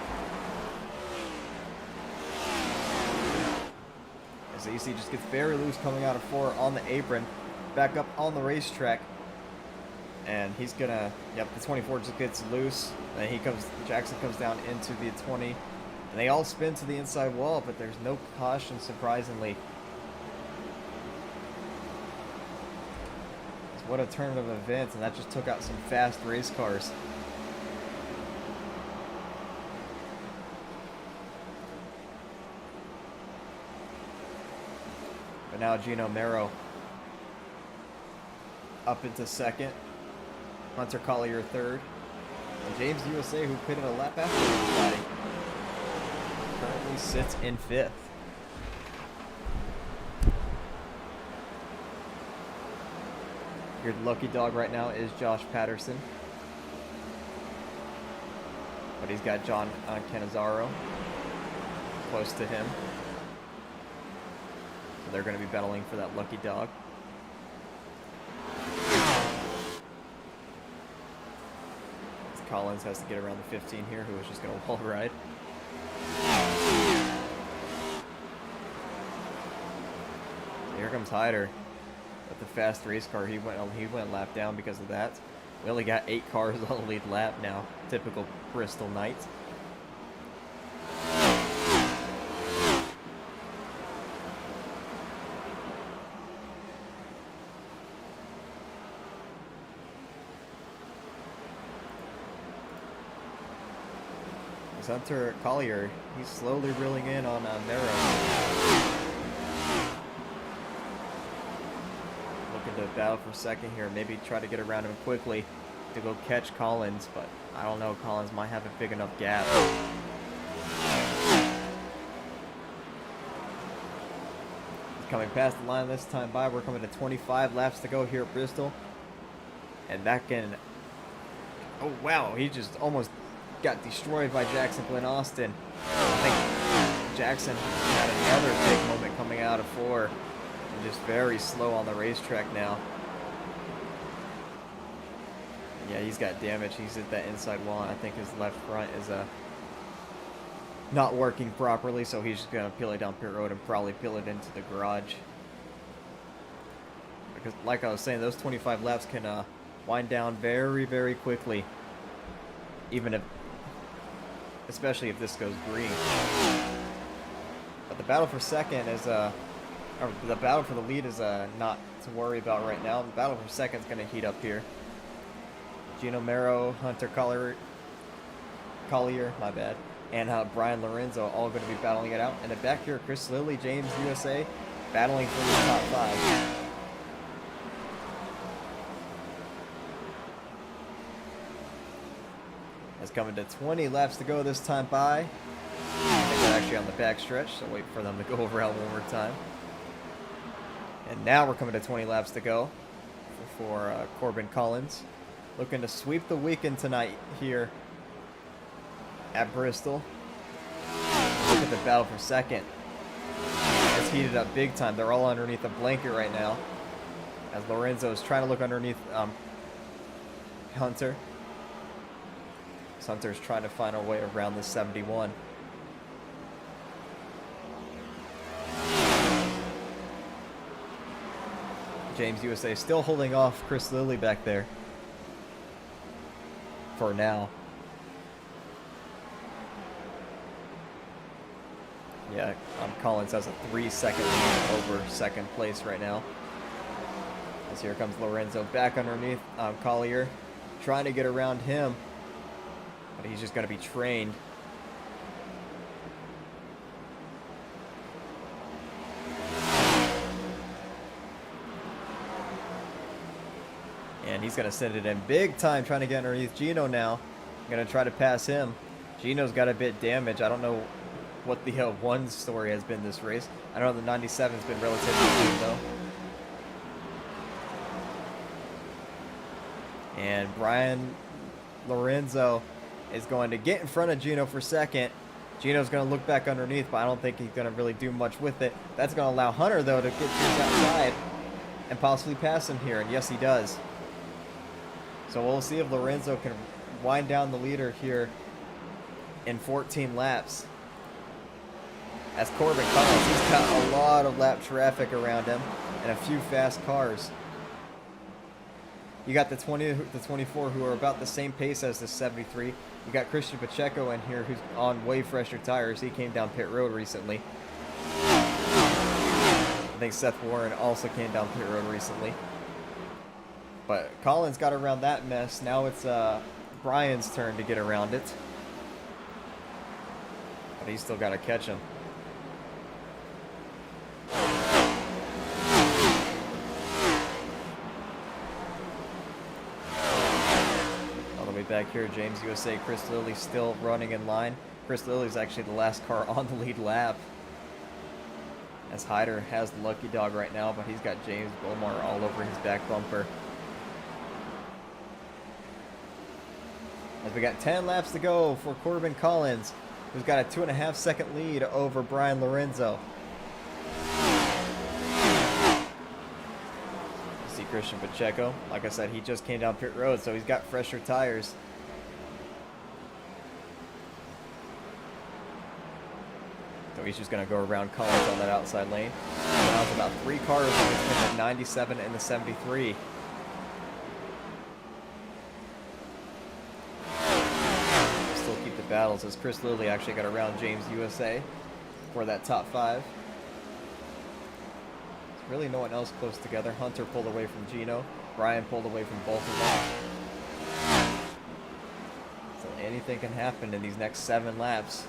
So you see, just gets very loose coming out of 4 on the apron, back up on the racetrack, and he's gonna, yep, the 24 just gets loose, and Jackson comes down into the 20, and they all spin to the inside wall, but there's no caution, surprisingly. What a turn of events, and that just took out some fast race cars. But now Gino Mero up into second. Hunter Collier third. And James USA, who pitted a lap after everybody, currently sits in 5th. Your lucky dog right now is Josh Patterson. But he's got John Cannizzaro close to him. So they're going to be battling for that lucky dog. Collins has to get around the 15 here, who was just going to wall ride. So here comes Hyder with the fast race car. He went lap down because of that. We only got 8 cars on the lead lap now. Typical Bristol night. Hunter Collier, he's slowly reeling in on Mero. Looking to battle for second here, maybe try to get around him quickly to go catch Collins, but I don't know, Collins might have a big enough gap. He's coming past the line this time by. We're coming to 25 laps to go here at Bristol, and that can Oh, wow. He just almost got destroyed by Jackson Glenn Austin. I think Jackson had another big moment coming out of 4. And just very slow on the racetrack now. Yeah, he's got damage. He's at that inside wall. I think his left front is not working properly, so he's just going to peel it down pit road and probably peel it into the garage. Because, like I was saying, those 25 laps can wind down very, very quickly. Even if, especially if this goes green. But the battle for second is, or the battle for the lead is not to worry about right now. The battle for second is going to heat up here. Gino Mero, Hunter Collier, my bad, and Brian Lorenzo all going to be battling it out. And then back here, Chris Lilly, James USA, battling for the top 5. It's coming to 20 laps to go this time by. I think they're actually on the back stretch, so wait for them to go around one more time. And now we're coming to 20 laps to go for Corbin Collins. Looking to sweep the weekend tonight here at Bristol. Look at the battle for second. It's heated up big time. They're all underneath the blanket right now. As Lorenzo is trying to look underneath Hunter. Hunter's trying to find a way around the 71. James USA still holding off Chris Lilly back there. For now. Yeah, Collins has a 3-second lead over second place right now. As here comes Lorenzo back underneath Collier, trying to get around him. But he's just going to be trained. And he's going to send it in big time, trying to get underneath Gino now. Going to try to pass him. Gino's got a bit damage. I don't know what the one story has been this race. I know the 97's been relatively good, though. And Brian Lorenzo is going to get in front of Gino for second. Gino's going to look back underneath, but I don't think he's going to really do much with it. That's going to allow Hunter, though, to get just outside and possibly pass him here. And yes, he does. So we'll see if Lorenzo can wind down the leader here in 14 laps. As Corbin Collins, he's got a lot of lap traffic around him and a few fast cars. You got the 20, the 24 who are about the same pace as the 73. You got Christian Pacheco in here who's on way fresher tires. He came down pit road recently. I think Seth Warren also came down pit road recently. But Collins got around that mess. Now it's Brian's turn to get around it. But he's still got to catch him. Back here, James USA, Chris Lilly still running in line. Chris Lilly's actually the last car on the lead lap. As Hyder has the lucky dog right now, but he's got James Bomar all over his back bumper. As we got 10 laps to go for Corbin Collins, who's got a 2.5-second lead over Brian Lorenzo. Christian Pacheco, like I said, he just came down pit road, so he's got fresher tires. So he's just going to go around Collins on that outside lane. Now it's about 3 cars between the 97 and the 73. Still keep the battles as Chris Lilly actually got around James USA for that top 5. Really no one else close together. Hunter pulled away from Gino. Brian pulled away from both of them. So anything can happen in these next 7 laps.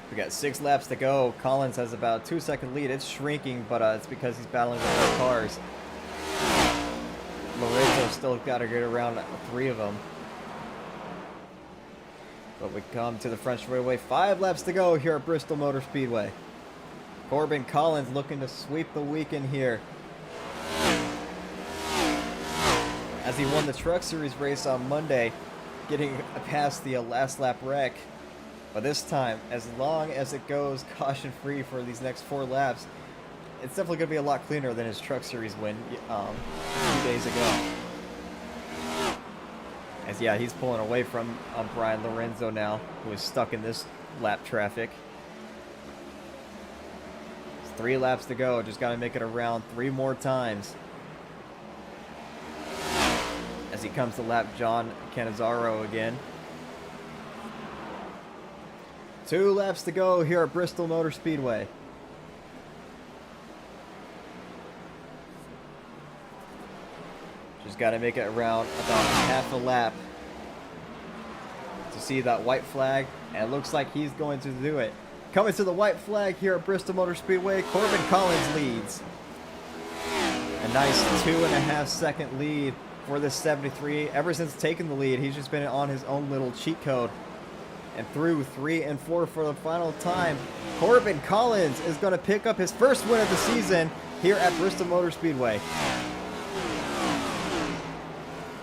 We got 6 laps to go. Collins has about a 2-second lead. It's shrinking, but it's because he's battling with those cars. Lorenzo still got to get around 3 of them. But we come to the front straightaway. 5 laps to go here at Bristol Motor Speedway. Corbin Collins looking to sweep the weekend here, as he won the Truck Series race on Monday, getting past the last lap wreck. But this time, as long as it goes caution-free for these next 4 laps, it's definitely going to be a lot cleaner than his Truck Series win a few days ago. As, yeah, he's pulling away from Brian Lorenzo now, who is stuck in this lap traffic. It's 3 laps to go. Just got to make it around 3 more times. As he comes to lap John Cannizzaro again. 2 laps to go here at Bristol Motor Speedway. Just got to make it around about half a lap to see that white flag, and it looks like he's going to do it. Coming to the white flag here at Bristol Motor Speedway, Corbin Collins leads. A nice 2.5 second lead for this 73. Ever since taking the lead, he's just been on his own little cheat code. And through 3 and 4 for the final time, Corbin Collins is going to pick up his first win of the season here at Bristol Motor Speedway.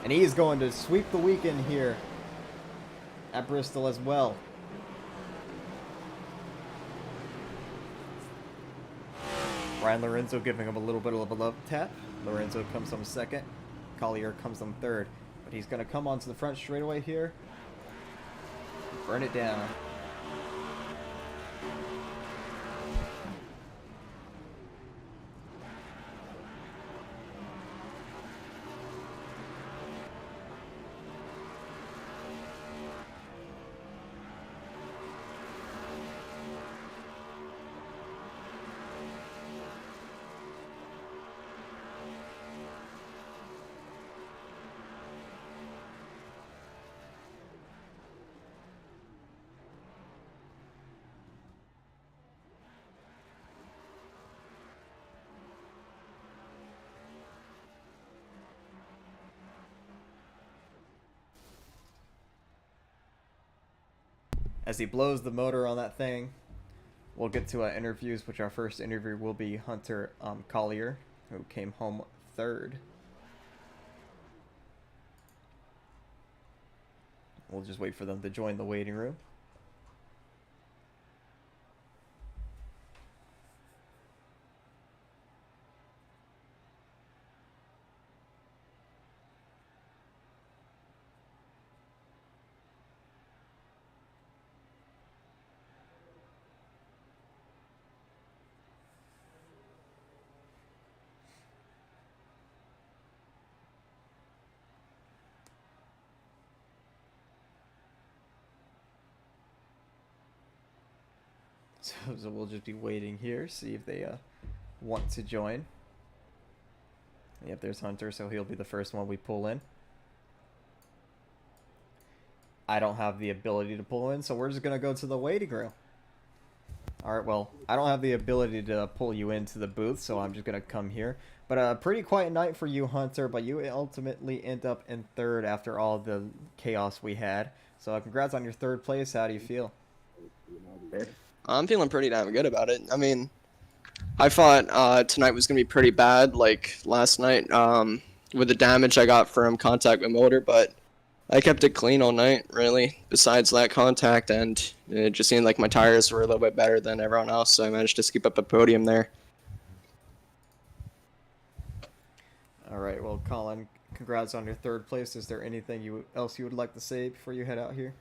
And he is going to sweep the weekend here at Bristol as well. Brian Lorenzo giving him a little bit of a love tap. Lorenzo comes on second. Collier comes on third. But he's going to come onto the front straightaway here. Burn it down. As he blows the motor on that thing, we'll get to interviews, which our first interview will be Hunter Collier, who came home third. We'll just wait for them to join the waiting room. So we'll just be waiting here, see if they want to join. Yep, there's Hunter, so he'll be the first one we pull in. I don't have the ability to pull in, so we're just going to go to the waiting room. Alright, well, I don't have the ability to pull you into the booth, so I'm just going to come here. But a pretty quiet night for you, Hunter, but you ultimately end up in third after all the chaos we had. So congrats on your third place. How do you feel? I'm feeling pretty damn good about it. I mean, I thought tonight was going to be pretty bad, like last night, with the damage I got from contact with motor, but I kept it clean all night, really, besides that contact, and it just seemed like my tires were a little bit better than everyone else, so I managed to keep up a podium there. All right, well, Colin, congrats on your third place. Is there anything else you would like to say before you head out here?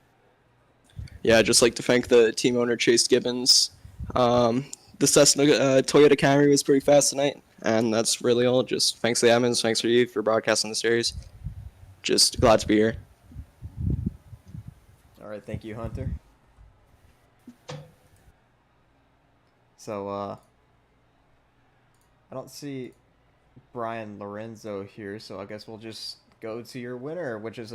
Yeah, I'd just like to thank the team owner, Chase Gibbons. The Cessna Toyota Camry was pretty fast tonight, and that's really all. Just thanks to the admins, thanks for you for broadcasting the series. Just glad to be here. All right, thank you, Hunter. So, I don't see Brian Lorenzo here, so I guess we'll just go to your winner, which is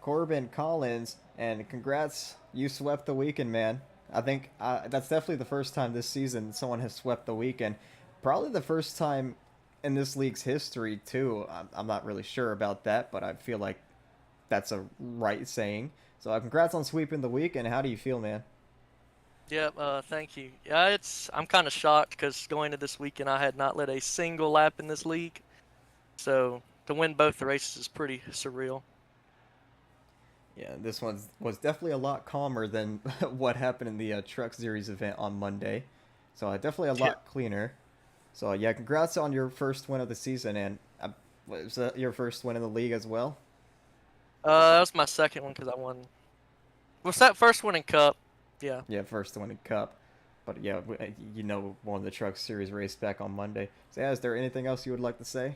Corbin Collins, and congrats, you swept the weekend, man. I think that's definitely the first time this season someone has swept the weekend. Probably the first time in this league's history, too. I'm not really sure about that, but I feel like that's a right saying. So congrats on sweeping the week, and how do you feel, man? Yep, thank you. Yeah, I'm kind of shocked because going into this weekend, I had not led a single lap in this league. So to win both the races is pretty surreal. Yeah, this one was definitely a lot calmer than what happened in the Truck Series event on Monday. So definitely a Yeah. lot cleaner. So yeah, congrats on your first win of the season, and was that your first win in the league as well? That was my second one because I won. Was that first one in Cup? Yeah. Yeah, first win in Cup. But yeah, won the Truck Series race back on Monday. So yeah, is there anything else you would like to say?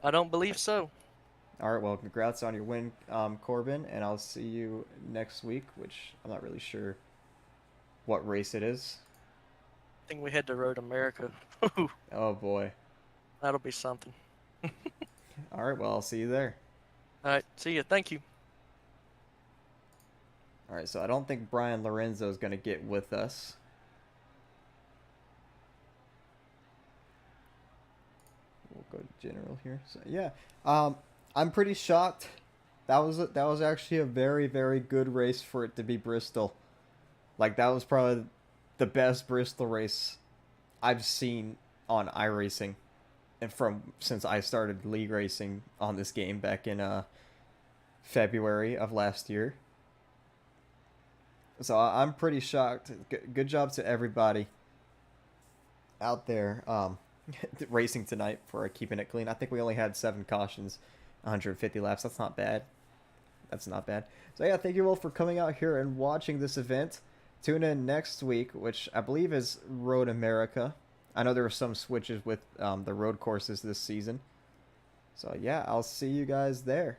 I don't believe so. All right, well, congrats on your win, Corbin, and I'll see you next week, which I'm not really sure what race it is. I think we head to Road America. Oh boy. That'll be something. All right, well, I'll see you there. All right, see you. Thank you. All right, so I don't think Brian Lorenzo is going to get with us. We'll go to general here. So yeah, I'm pretty shocked. That was actually a very very good race for it to be Bristol. Like that was probably the best Bristol race I've seen on iRacing, and from since I started league racing on this game back in February of last year. So I'm pretty shocked. Good job to everybody out there racing tonight for keeping it clean. I think we only had 7 cautions, 150 laps. That's not bad. That's not bad. So yeah, thank you all for coming out here and watching this event. Tune in next week, which I believe is Road America. I know there were some switches with the road courses this season. So yeah, I'll see you guys there.